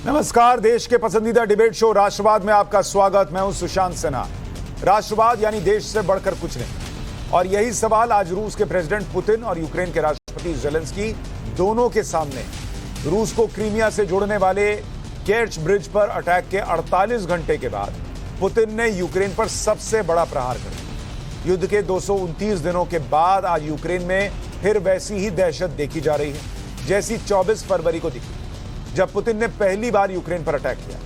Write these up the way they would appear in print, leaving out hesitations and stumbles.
नमस्कार, देश के पसंदीदा डिबेट शो राष्ट्रवाद में आपका स्वागत। मैं हूं सुशांत सिन्हा। राष्ट्रवाद यानी देश से बढ़कर कुछ नहीं, और यही सवाल आज रूस के प्रेसिडेंट पुतिन और यूक्रेन के राष्ट्रपति जेलेंस्की दोनों के सामने। रूस को क्रीमिया से जोड़ने वाले केर्च ब्रिज पर अटैक के 48 घंटे के बाद पुतिन ने यूक्रेन पर सबसे बड़ा प्रहार कर दिया। युद्ध के 229 दिनों के बाद आज यूक्रेन में फिर वैसी ही दहशत देखी जा रही है जैसी 24 फरवरी को दिखी, जब पुतिन ने पहली बार यूक्रेन पर अटैक किया।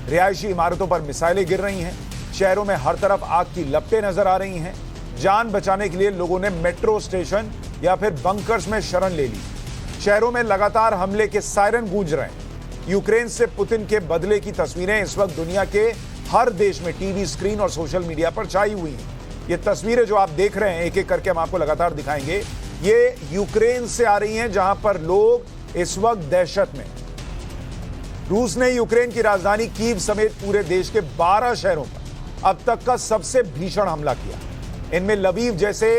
रिहायशी इमारतों पर मिसाइलें गिर रही हैं, शहरों में हर तरफ आग की लपटें नजर आ रही हैं। जान बचाने के लिए लोगों ने मेट्रो स्टेशन या फिर बंकर्स में शरण ले ली। शहरों में लगातार हमले के सायरन गूंज रहे हैं। यूक्रेन से पुतिन के बदले की तस्वीरें इस वक्त दुनिया के हर देश में टीवी स्क्रीन और सोशल मीडिया पर छाई हुई हैं। ये तस्वीरें जो आप देख रहे हैं, एक एक करके हम आपको लगातार दिखाएंगे, ये यूक्रेन से आ रही हैं, जहां पर लोग इस वक्त दहशत में। रूस ने यूक्रेन की राजधानी कीव समेत पूरे देश के 12 शहरों पर अब तक का सबसे भीषण हमला किया। इनमें लवीव जैसे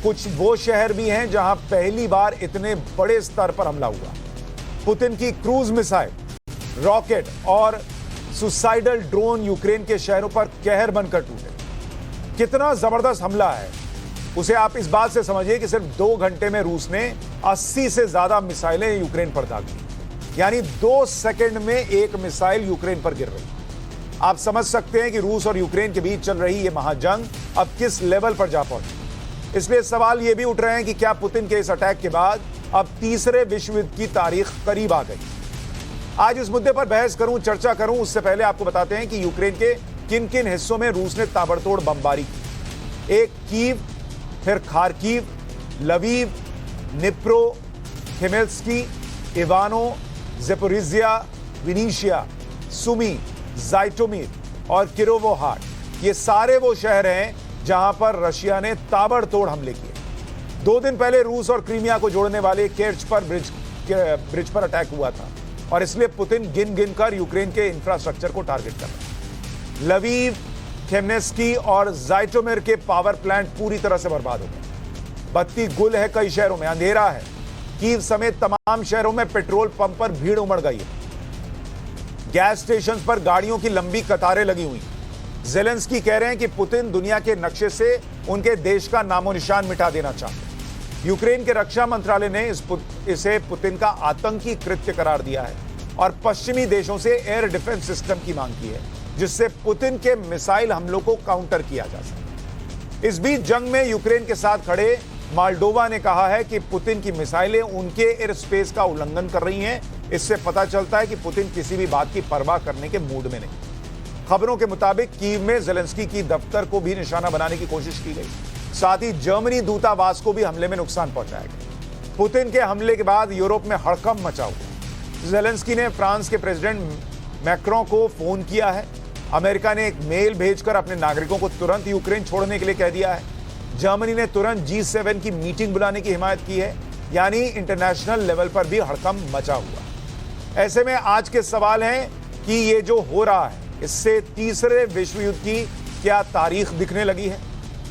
कुछ वो शहर भी हैं जहां पहली बार इतने बड़े स्तर पर हमला हुआ। पुतिन की क्रूज मिसाइल, रॉकेट और सुसाइडल ड्रोन यूक्रेन के शहरों पर कहर बनकर टूटे। कितना जबरदस्त हमला है उसे आप इस बात से समझिए कि सिर्फ 2 घंटे में रूस ने 80 से ज्यादा मिसाइलें यूक्रेन पर दागी, यानी 2 सेकंड में एक मिसाइल यूक्रेन पर गिर रही। आप समझ सकते हैं कि रूस और यूक्रेन के बीच चल रही यह महाजंग अब किस लेवल पर जा पहुंची। इसलिए सवाल यह भी उठ रहे हैं कि क्या पुतिन के इस अटैक के बाद अब तीसरे विश्व युद्ध की तारीख करीब आ गई। आज इस मुद्दे पर बहस करूं, चर्चा करूं, उससे पहले आपको बताते हैं कि यूक्रेन के किन किन हिस्सों में रूस ने ताबड़तोड़ बमबारी की। एक कीव, फिर Kharkiv, Lviv, Dnipro, खमेल्स्की, इवानो, Zaporizhzhia, विनीशिया, Sumi, ज़ाइटोमिर और किरोवोहार। ये सारे वो शहर हैं जहां पर रशिया ने ताबड़तोड़ हमले किए। 2 दिन पहले रूस और क्रीमिया को जोड़ने वाले केर्च पर ब्रिज पर अटैक हुआ था, और इसलिए पुतिन गिन गिन कर यूक्रेन के इंफ्रास्ट्रक्चर को टारगेट कर रहा है। लवीव, खेमनेस्की और ज़ाइटोमिर के पावर प्लांट पूरी तरह से बर्बाद हो गए। बत्ती गुल है, कई शहरों में अंधेरा है। कीव समेत तमाम शहरों में पेट्रोल पंप पर भीड़ उमड़ गई है। गैस स्टेशन पर गाड़ियों की लंबी कतारें लगी हुई। जेलेंस्की कह रहे हैं कि पुतिन दुनिया के नक्शे से उनके देश का नामो निशान मिटा देना चाहते हैं। यूक्रेन के रक्षा मंत्रालय ने इसे पुतिन का आतंकी कृत्य करार दिया है और पश्चिमी देशों से एयर डिफेंस सिस्टम की मांग की है, जिससे पुतिन के मिसाइल हमलों को काउंटर किया जा सके। इस बीच जंग में यूक्रेन के साथ खड़े मोल्डोवा ने कहा है कि पुतिन की मिसाइलें उनके एयर स्पेस का उल्लंघन कर रही हैं। इससे पता चलता है कि पुतिन किसी भी बात की परवाह करने के मूड में नहीं। खबरों के मुताबिक कीव में जेलेंस्की की दफ्तर को भी निशाना बनाने की कोशिश की गई। साथ ही जर्मनी दूतावास को भी हमले में नुकसान पहुंचाया गया। पुतिन के हमले के बाद यूरोप में हड़कंप मचा हुआ। जेलेंस्की ने फ्रांस के प्रेसिडेंट मैक्रों को फोन किया है। अमेरिका ने एक मेल भेजकर अपने नागरिकों को तुरंत यूक्रेन छोड़ने के लिए कह दिया है। जर्मनी ने तुरंत G7 की मीटिंग बुलाने की हिमायत की है, यानी इंटरनेशनल लेवल पर भी हड़कंप मचा हुआ। ऐसे में आज के सवाल हैं कि ये जो हो रहा है, इससे तीसरे विश्व युद्ध की क्या तारीख दिखने लगी है।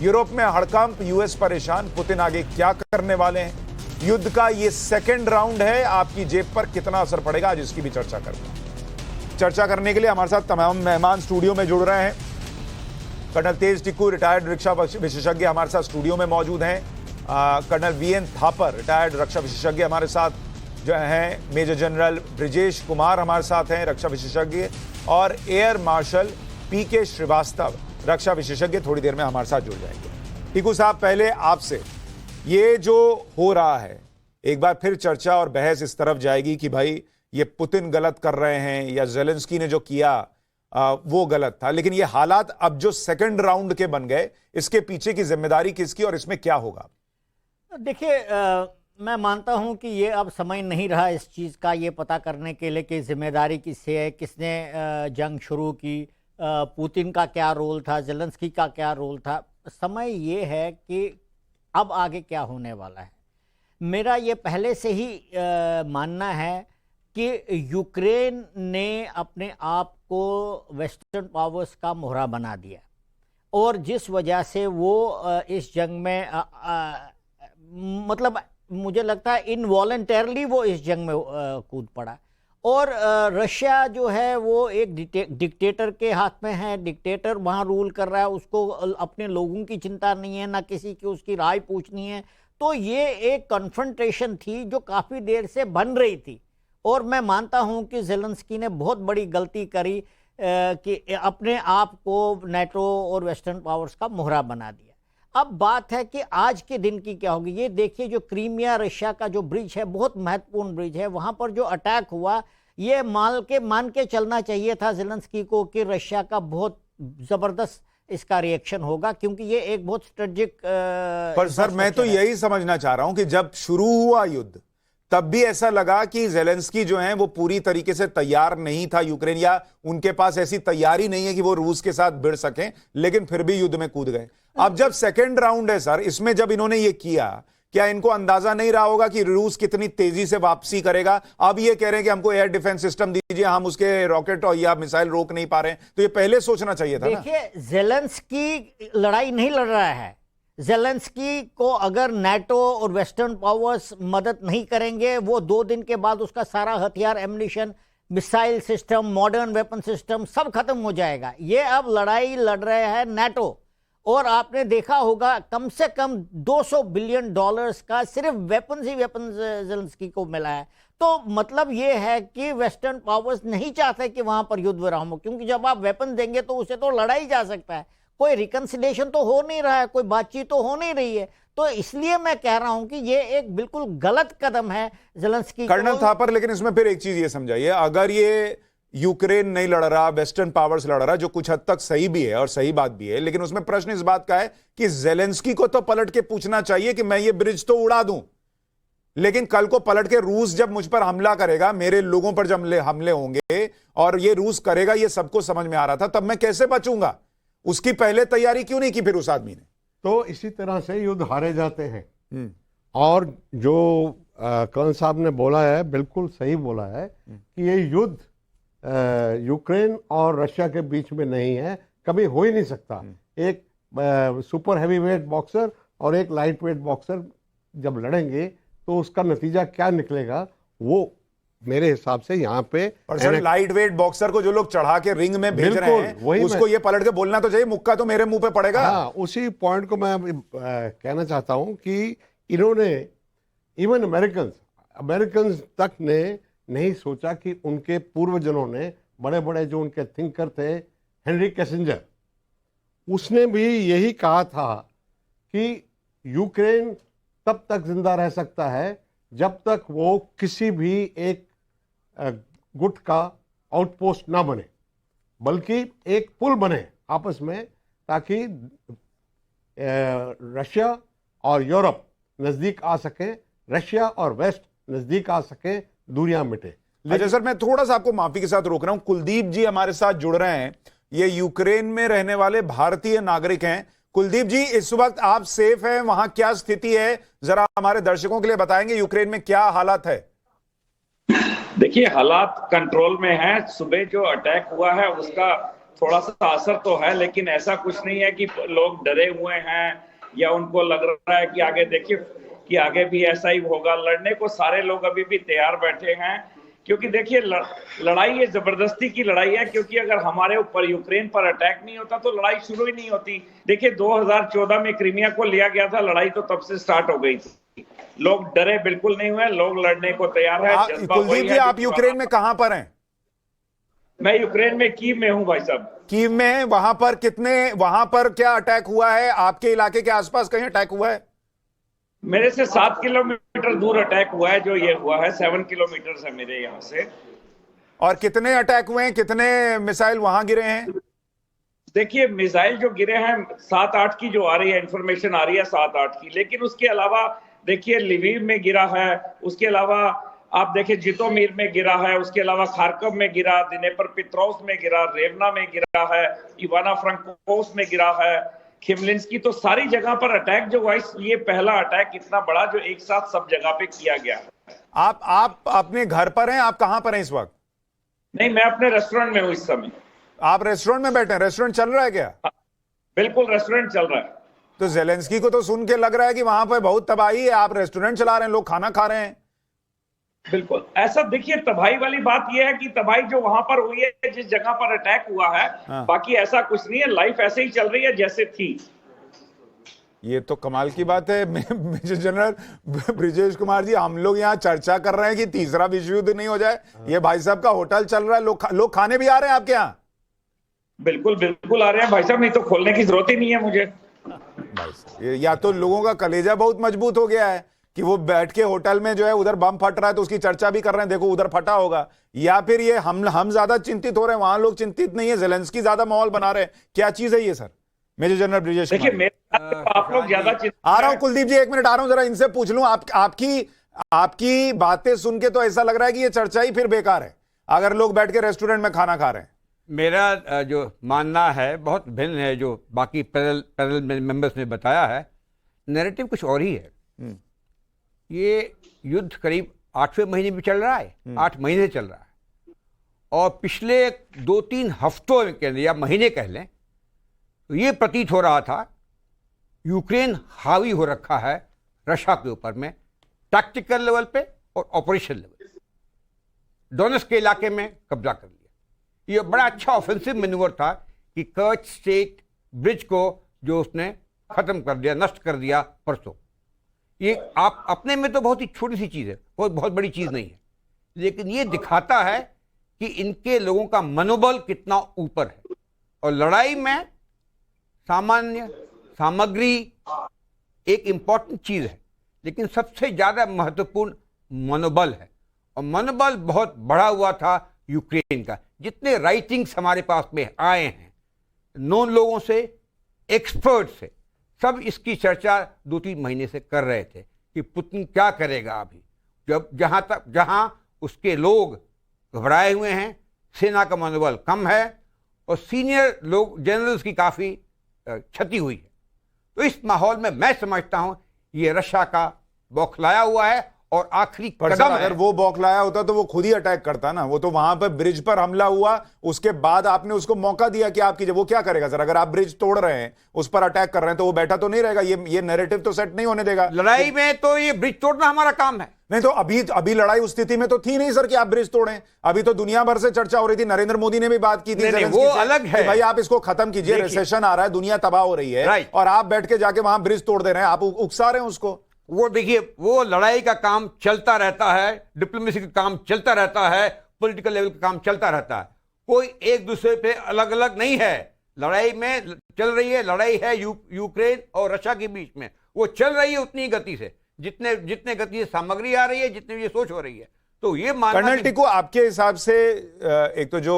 यूरोप में हड़कंप, यूएस परेशान, पुतिन आगे क्या करने वाले हैं। युद्ध का ये सेकेंड राउंड है, आपकी जेब पर कितना असर पड़ेगा, आज इसकी भी चर्चा करूंगा। चर्चा करने के लिए हमारे साथ तमाम मेहमान स्टूडियो में जुड़ रहे हैं। कर्नल तेज टिक्कू, रिटायर्ड रक्षा विशेषज्ञ, हमारे साथ स्टूडियो में मौजूद हैं। कर्नल VN थापर, रिटायर्ड रक्षा विशेषज्ञ, हमारे साथ जो हैं। मेजर जनरल ब्रिजेश कुमार हमारे साथ हैं, रक्षा विशेषज्ञ, और एयर मार्शल PK श्रीवास्तव, रक्षा विशेषज्ञ, थोड़ी देर में हमारे साथ जुड़ जाएंगे। टिक्कू साहब, पहले आपसे, ये जो हो रहा है, एक बार फिर चर्चा और बहस इस तरफ जाएगी कि भाई ये पुतिन गलत कर रहे हैं या जेलेंस्की ने जो किया वो गलत था, लेकिन ये हालात अब जो सेकंड राउंड के बन गए, इसके पीछे की जिम्मेदारी किसकी और इसमें क्या होगा? देखिए, मैं मानता हूं कि ये अब समय नहीं रहा इस चीज़ का ये पता करने के लिए कि जिम्मेदारी किससे है, किसने जंग शुरू की, पुतिन का क्या रोल था, जेलेंस्की का क्या रोल था। समय ये है कि अब आगे क्या होने वाला है। मेरा ये पहले से ही मानना है कि यूक्रेन ने अपने आप को वेस्टर्न पावर्स का मोहरा बना दिया, और जिस वजह से वो इस जंग में मतलब मुझे लगता है इनवॉलंटरली वो इस जंग में कूद पड़ा, और रशिया जो है वो एक डिक्टेटर के हाथ में है, डिक्टेटर वहाँ रूल कर रहा है, उसको अपने लोगों की चिंता नहीं है, ना किसी की उसकी राय पूछनी है। तो ये एक कन्फ्रंटेशन थी जो काफ़ी देर से बन रही थी, और मैं मानता हूं कि ज़ेलेंस्की ने बहुत बड़ी गलती करी कि अपने आप को नेटो और वेस्टर्न पावर्स का मोहरा बना दिया। अब बात है कि आज के दिन की क्या होगी। ये देखिए, जो क्रीमिया रशिया का जो ब्रिज है, बहुत महत्वपूर्ण ब्रिज है, वहां पर जो अटैक हुआ, ये मान के चलना चाहिए था ज़ेलेंस्की को कि रशिया का बहुत जबरदस्त इसका रिएक्शन होगा, क्योंकि ये एक बहुत स्ट्रेटेजिक। पर सर, मैं तो यही समझना चाह रहा हूं कि जब शुरू हुआ युद्ध तब भी ऐसा लगा कि ज़ेलेंस्की जो है वो पूरी तरीके से तैयार नहीं था यूक्रेन, या उनके पास ऐसी तैयारी नहीं है कि वो रूस के साथ भिड़ सकें, लेकिन फिर भी युद्ध में कूद गए। अब जब सेकेंड राउंड है सर, इसमें जब इन्होंने ये किया, क्या इनको अंदाजा नहीं रहा होगा कि रूस कितनी तेजी से वापसी करेगा? अब ये कह रहे हैं कि हमको एयर डिफेंस सिस्टम दीजिए, हम उसके रॉकेट और या मिसाइल रोक नहीं पा रहे हैं, तो ये पहले सोचना चाहिए था ना। देखिए, ज़ेलेंस्की लड़ाई नहीं लड़ रहा है। ज़ेलेंस्की को अगर नाटो और वेस्टर्न पावर्स मदद नहीं करेंगे, वो 2 दिन के बाद उसका सारा हथियार, ammunition, missile system, modern weapon system सब खत्म हो जाएगा। ये अब लड़ाई लड़ रहे हैं नाटो, और आपने देखा होगा कम से कम $200 बिलियन का सिर्फ वेपन ही वेपन ज़ेलेंस्की को मिला है। तो मतलब ये है कि वेस्टर्न पावर्स नहीं चाहते कि वहां पर युद्ध विराम हो, क्योंकि जब आप वेपन देंगे तो उसे तो लड़ाई जा सकता है। कोई रिकंसिलिएशन तो हो नहीं रहा है, कोई बातचीत तो हो नहीं रही है। तो इसलिए मैं कह रहा हूं कि ये एक बिल्कुल गलत कदम है ज़ेलेंस्की को। कर्नल थापर, लेकिन इसमें फिर एक चीज ये समझाइए, अगर ये यूक्रेन नहीं लड़ रहा, वेस्टर्न पावर्स लड़ रहा, जो कुछ हद तक सही भी है और सही बात भी है, लेकिन उसमें प्रश्न इस बात का है कि ज़ेलेंस्की को तो पलट के पूछना चाहिए कि मैं ये ब्रिज तो उड़ा दूं, लेकिन कल को पलट के रूस जब मुझ पर हमला करेगा, मेरे लोगों पर जब हमले होंगे, और ये रूस करेगा, ये सबको समझ में आ रहा था, तब मैं कैसे बचूंगा? उसकी पहले तैयारी क्यों नहीं की फिर उस आदमी ने? तो इसी तरह से युद्ध हारे जाते हैं। और जो कर्नल साहब ने बोला है, बिल्कुल सही बोला है कि ये युद्ध यूक्रेन और रशिया के बीच में नहीं है, कभी हो ही नहीं सकता। एक सुपर हैवीवेट बॉक्सर और एक लाइट वेट बॉक्सर जब लड़ेंगे तो उसका नतीजा क्या निकलेगा, वो मेरे हिसाब से यहाँ पे लाइट वेट बॉक्सर को जो लोग चढ़ा के रिंग में भेज रहे हैं, उसको ये पलट के बोलना तो चाहिए, मुक्का तो मेरे मुंह पे पड़ेगा। हाँ, उसी पॉइंट को मैं कहना चाहता हूँ कि इन्होंने, इवन अमेरिकन्स तक ने नहीं सोचा कि उनके पूर्वजनों ने, बड़े बड़े जो उनके थिंकर थे, हेनरी किसिंजर, उसने भी यही कहा था कि यूक्रेन तब तक जिंदा रह सकता है जब तक वो किसी भी एक गुट का आउटपोस्ट ना बने, बल्कि एक पुल बने आपस में, ताकि रशिया और यूरोप नजदीक आ सके, रशिया और वेस्ट नजदीक आ सके, दूरियां मिटे। अच्छा सर, मैं थोड़ा सा आपको माफी के साथ रोक रहा हूं। कुलदीप जी हमारे साथ जुड़ रहे हैं, ये यूक्रेन में रहने वाले भारतीय नागरिक हैं। कुलदीप जी, इस वक्त आप सेफ हैं, वहां क्या स्थिति है, जरा हमारे दर्शकों के लिए बताएंगे, यूक्रेन में क्या हालात है? देखिए, हालात कंट्रोल में है। सुबह जो अटैक हुआ है उसका थोड़ा सा असर तो है, लेकिन ऐसा कुछ नहीं है कि लोग डरे हुए हैं या उनको लग रहा है कि आगे, देखिए कि आगे भी ऐसा ही होगा। लड़ने को सारे लोग अभी भी तैयार बैठे हैं, क्योंकि देखिए लड़ाई ये जबरदस्ती की लड़ाई है, क्योंकि अगर हमारे ऊपर यूक्रेन पर अटैक नहीं होता तो लड़ाई शुरू ही नहीं होती। देखिए 2014 में क्रीमिया को लिया गया था, लड़ाई तो तब से स्टार्ट हो गई थी। लोग डरे बिल्कुल नहीं हुए, लोग लड़ने को तैयार है। कुलदीप जी, आप यूक्रेन में कहां पर हैं? मैं यूक्रेन में कीव में हूं भाई साहब। कीव में है? वहां पर क्या अटैक हुआ है? आपके इलाके के आसपास कहीं अटैक हुआ है? मेरे से 7 किलोमीटर दूर अटैक हुआ है, जो ये हुआ है 7 किलोमीटर है मेरे यहाँ से। और कितने अटैक हुए हैं, कितने मिसाइल वहां गिरे हैं? देखिए, मिसाइल जो गिरे हैं 7-8 की जो आ रही है, इंफॉर्मेशन आ रही है 7-8 की, लेकिन उसके अलावा देखिए लिविव में गिरा है, उसके अलावा आप देखिए जितोमीर में गिरा है, उसके अलावा खारकव में गिरा, दिनेप्रपेट्रोव्स्क में गिरा, रेवना में गिरा है, इवाना फ्रांकोव्स्क में गिरा है, खिमलिंस्की, तो सारी जगह पर अटैक जो हुआ, ये पहला अटैक इतना बड़ा जो एक साथ सब जगह पे किया गया। आप अपने घर पर हैं? आप कहां पर हैं इस वक्त? नहीं, मैं अपने रेस्टोरेंट में हूं इस समय। आप रेस्टोरेंट में बैठे हैं? रेस्टोरेंट चल रहा है क्या? बिल्कुल, रेस्टोरेंट चल रहा है। तो ज़ेलेंस्की को तो सुन के लग रहा है कि वहां पर बहुत तबाही है, आप रेस्टोरेंट चला रहे हैं, लोग खाना खा रहे हैं। बिल्कुल ऐसा। देखिए तबाही वाली बात यह है कि तबाही जो वहां पर हुई है, जिस जगह पर अटैक हुआ है, बाकी ऐसा कुछ नहीं है, लाइफ ऐसे ही चल रही है जैसे थी। ये तो कमाल की बात है मेजर जनरल ब्रिजेश कुमार जी। हम लोग यहाँ चर्चा कर रहे हैं कि तीसरा विश्व युद्ध नहीं हो जाए, ये भाई साहब का होटल चल रहा है, लोग खाने भी आ रहे हैं आपके यहाँ। बिल्कुल बिल्कुल आ रहे हैं भाई साहब, नहीं तो खोलने की जरूरत ही नहीं है मुझे। भाई साहब, या तो लोगों का कलेजा बहुत मजबूत हो गया है कि वो बैठ के होटल में जो है उधर बम फट रहा है तो उसकी चर्चा भी कर रहे हैं, देखो उधर फटा होगा, या फिर ये हम ज्यादा चिंतित हो रहे हैं, वहां लोग चिंतित नहीं है, जेलेंस्की ज्यादा माहौल बना रहे हैं, क्या चीज है ये सर? मेजर जनरल ब्रिजेश देखिए कुमार। मेरे आप लोग ज्यादा आ रहा हूं कुलदीप जी, एक मिनट आ रहा हूं, जरा इनसे पूछ लूं। आपकी बातें सुन के तो ऐसा लग रहा है कि ये चर्चा ही फिर बेकार है अगर लोग बैठ के रेस्टोरेंट में खाना खा रहे हैं। मेरा जो मानना है बहुत भिन्न है जो बाकी पैनल मेंबर्स ने बताया है। नैरेटिव कुछ और ही है। ये युद्ध करीब 8वें महीने में चल रहा है, 8 महीने से चल रहा है, और पिछले 2-3 हफ्तों के अंदर या महीने कह लें तो ये प्रतीत हो रहा था यूक्रेन हावी हो रखा है रशिया के ऊपर में, टैक्टिकल लेवल पे और ऑपरेशन लेवल। डोनेट्स्क के इलाके में कब्जा कर लिया। ये बड़ा अच्छा ऑफेंसिव मैन्यूवर था कि कर्च स्टेट ब्रिज को जो उसने खत्म कर दिया, नष्ट कर दिया परसों। ये आप अपने में तो बहुत ही छोटी सी चीज है, बहुत बड़ी चीज नहीं है, लेकिन ये दिखाता है कि इनके लोगों का मनोबल कितना ऊपर है। और लड़ाई में सामान्य सामग्री एक इंपॉर्टेंट चीज है, लेकिन सबसे ज्यादा महत्वपूर्ण मनोबल है। और मनोबल बहुत बढ़ा हुआ था यूक्रेन का। जितने राइटिंग्स हमारे पास में आए हैं, नॉन लोगों से, एक्सपर्ट से, सब इसकी चर्चा 2-3 महीने से कर रहे थे कि पुतिन क्या करेगा अभी, जब जहां उसके लोग घबराए हुए हैं, सेना का मनोबल कम है और सीनियर लोग जनरल्स की काफी क्षति हुई है। तो इस माहौल में मैं समझता हूं ये रशिया का बौखलाया हुआ है और आखिरी कदम है। अगर वो बौखलाया होता तो वो खुद ही अटैक करता ना। वो तो वहां पर ब्रिज पर हमला हुआ, उसके बाद आपने उसको मौका दिया कि आप कीजिए। वो क्या करेगा सर? अगर आप ब्रिज तोड़ रहे हैं, उस पर अटैक कर रहे हैं, तो वो बैठा तो नहीं रहेगा। ये नैरेटिव तो सेट नहीं होने देगा। लड़ाई में तो ये ब्रिज तोड़ना हमारा काम है। नहीं तो अभी लड़ाई उस स्थिति में तो थी नहीं सर कि आप ब्रिज तोड़ें। अभी तो दुनिया भर से चर्चा हो रही थी, नरेंद्र मोदी ने भी बात की थी, वो अलग है भाई आप इसको खत्म कीजिए, रिसेशन आ रहा है, दुनिया तबाह हो रही है, और आप बैठ के जाके वहां ब्रिज तोड़ दे रहे हैं, आप उकसा रहे हैं उसको। वो देखिए, वो लड़ाई का काम चलता रहता है, डिप्लोमेसी का काम चलता रहता है, पॉलिटिकल लेवल का काम चलता रहता है। कोई एक दूसरे पे अलग अलग नहीं है। लड़ाई में चल रही है, लड़ाई है यूक्रेन और रशिया के बीच में, वो चल रही है उतनी गति से, जितने गति से सामग्री आ रही है, जितनी ये सोच हो रही है। तो ये कर्नल टिक्कू, आपके हिसाब से एक तो जो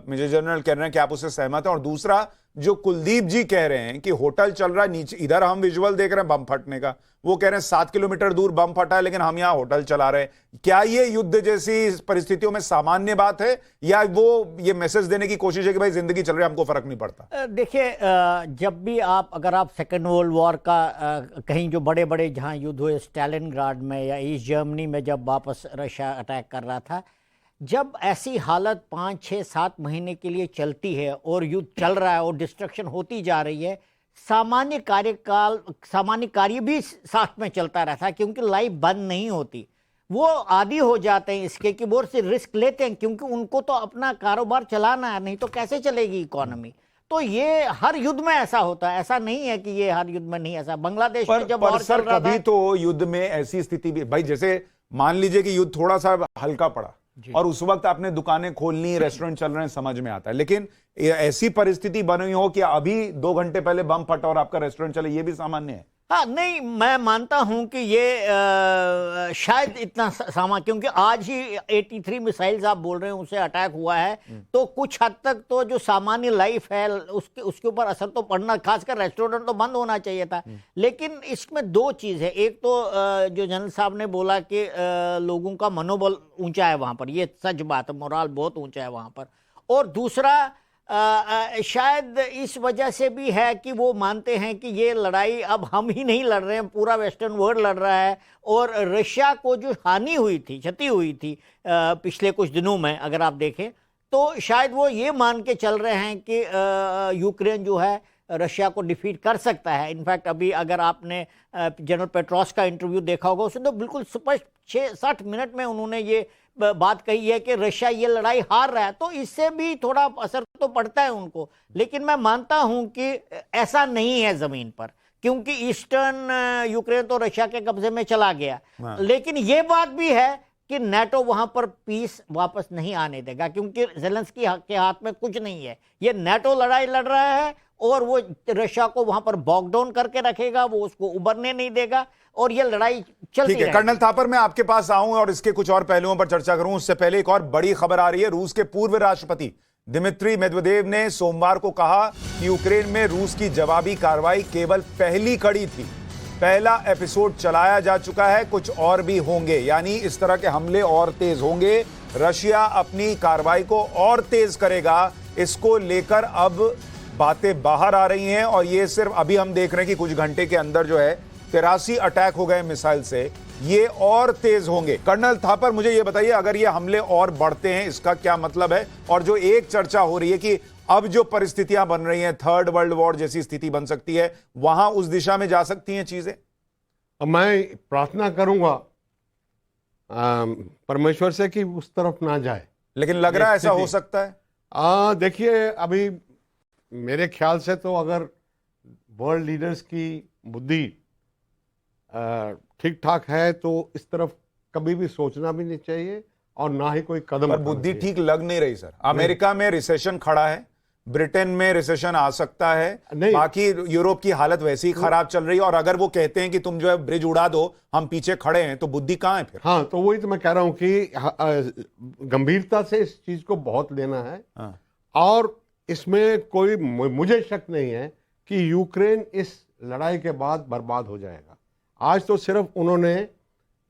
मेजर जनरल कह रहे हैं कि आप उससे सहमत हैं, और दूसरा जो कुलदीप जी कह रहे हैं कि होटल चल रहा है नीचे, इधर हम विजुअल देख रहे हैं बम फटने का, वो कह रहे हैं 7 किलोमीटर दूर बम फटा है लेकिन हम यहां होटल चला रहे हैं। क्या ये युद्ध जैसी परिस्थितियों में सामान्य बात है, या वो ये मैसेज देने की कोशिश है कि भाई जिंदगी चल रही है, हमको फर्क नहीं पड़ता? देखिए, जब भी अगर आप सेकेंड वर्ल्ड वॉर का कहीं जो बड़े बड़े जहां युद्ध हुए, स्टालिनग्राड में या ईस्ट जर्मनी में जब वापस रशिया अटैक कर रहा था, जब ऐसी हालत 5, 6, 7 महीने के लिए चलती है और युद्ध चल रहा है और डिस्ट्रक्शन होती जा रही है, सामान्य कार्य भी साथ में चलता रहता है, क्योंकि लाइफ बंद नहीं होती। वो आदी हो जाते हैं इसके कि वो से रिस्क लेते हैं, क्योंकि उनको तो अपना कारोबार चलाना है, नहीं तो कैसे चलेगी इकोनॉमी। तो ये हर युद्ध में ऐसा होता है, ऐसा नहीं है कि ये हर युद्ध में नहीं ऐसा। बांग्लादेश में जब पर सर कभी तो युद्ध में ऐसी स्थिति भी, भाई जैसे मान लीजिए कि युद्ध थोड़ा सा हल्का पड़ा और उस वक्त आपने दुकानें खोलनी, रेस्टोरेंट चल रहे हैं, समझ में आता है, लेकिन ऐसी परिस्थिति बनी हो कि अभी 2 घंटे पहले बम फटा और आपका रेस्टोरेंट चले, ये भी सामान्य है? हाँ, नहीं, मैं मानता हूं कि ये शायद इतना क्योंकि आज ही 83 मिसाइल्स आप बोल रहे हैं उसे अटैक हुआ है, तो कुछ हद तक तो जो सामान्य लाइफ है उसके ऊपर असर तो पड़ना, खासकर रेस्टोरेंट तो बंद होना चाहिए था। लेकिन इसमें 2 चीज है। एक तो जो जनरल साहब ने बोला कि लोगों का मनोबल ऊंचा है वहां पर, ये सच बात है, मोराल बहुत ऊंचा है वहां पर। और दूसरा शायद इस वजह से भी है कि वो मानते हैं कि ये लड़ाई अब हम ही नहीं लड़ रहे हैं, पूरा वेस्टर्न वर्ल्ड लड़ रहा है, और रशिया को जो हानि हुई थी, क्षति हुई थी पिछले कुछ दिनों में अगर आप देखें, तो शायद वो ये मान के चल रहे हैं कि यूक्रेन जो है रशिया को डिफीट कर सकता है। इनफैक्ट अभी अगर आपने जनरल पेट्रोस का इंटरव्यू देखा होगा, उसमें तो बिल्कुल स्पष्ट 60 मिनट में उन्होंने ये बात कही है कि रशिया ये लड़ाई हार रहा है, तो इससे भी थोड़ा असर तो पड़ता है उनको। लेकिन मैं मानता हूं कि ऐसा नहीं है जमीन पर, क्योंकि ईस्टर्न यूक्रेन तो रशिया के कब्जे में चला गया। लेकिन ये बात भी है कि नाटो वहां पर पीस वापस नहीं आने देगा, क्योंकि ज़ेलेंस्की के हाथ में कुछ नहीं है। ये नाटो लड़ाई लड़ रहा है और वो रशिया को वहां पर बॉक डाउन करके रखेगा, वो उसको उभरने नहीं देगा, और ये लड़ाई चलती ठीक है कर्नल थापर, मैं आपके पास आऊं और इसके कुछ और पहलुओं पर चर्चा करूं। उससे पहले एक और बड़ी खबर आ रही है। रूस के पूर्व राष्ट्रपति दिमित्री मेदवेदेव ने सोमवार को कहा कि यूक्रेन में रूस की जवाबी कार्रवाई केवल पहली कड़ी थी, पहला एपिसोड चलाया जा चुका है, कुछ और भी होंगे, यानी इस तरह के हमले और तेज होंगे, रशिया अपनी कार्रवाई को और तेज करेगा। इसको लेकर अब बातें बाहर आ रही हैं और ये सिर्फ अभी हम देख रहे हैं कि कुछ घंटे के अंदर जो है 83 अटैक हो गए मिसाइल से, ये और तेज होंगे। कर्नल थापर, मुझे ये बताइए, अगर ये हमले और बढ़ते हैं इसका क्या मतलब है? और जो एक चर्चा हो रही है कि अब जो परिस्थितियां बन रही हैं, थर्ड वर्ल्ड वॉर जैसी स्थिति बन सकती है, वहां उस दिशा में जा सकती हैं चीजें? मैं प्रार्थना करूंगा परमेश्वर से कि उस तरफ ना जाए, लेकिन लग रहा है ऐसा हो सकता है। देखिए, अभी मेरे ख्याल से तो अगर वर्ल्ड लीडर्स की बुद्धि ठीक ठाक है तो इस तरफ कभी भी सोचना भी नहीं चाहिए और ना ही कोई कदम। पर बुद्धि ठीक लग नहीं रही सर। अमेरिका में रिसेशन खड़ा है, ब्रिटेन में रिसेशन आ सकता है, बाकी यूरोप की हालत वैसी ही खराब चल रही है, और अगर वो कहते हैं कि तुम जो है ब्रिज उड़ा दो, हम पीछे खड़े हैं, तो बुद्धि कहां है फिर? हाँ, तो वही तो मैं कह रहा हूं कि गंभीरता से इस चीज को बहुत लेना है। और इसमें कोई मुझे शक नहीं है कि यूक्रेन इस लड़ाई के बाद बर्बाद हो जाएगा। आज तो सिर्फ उन्होंने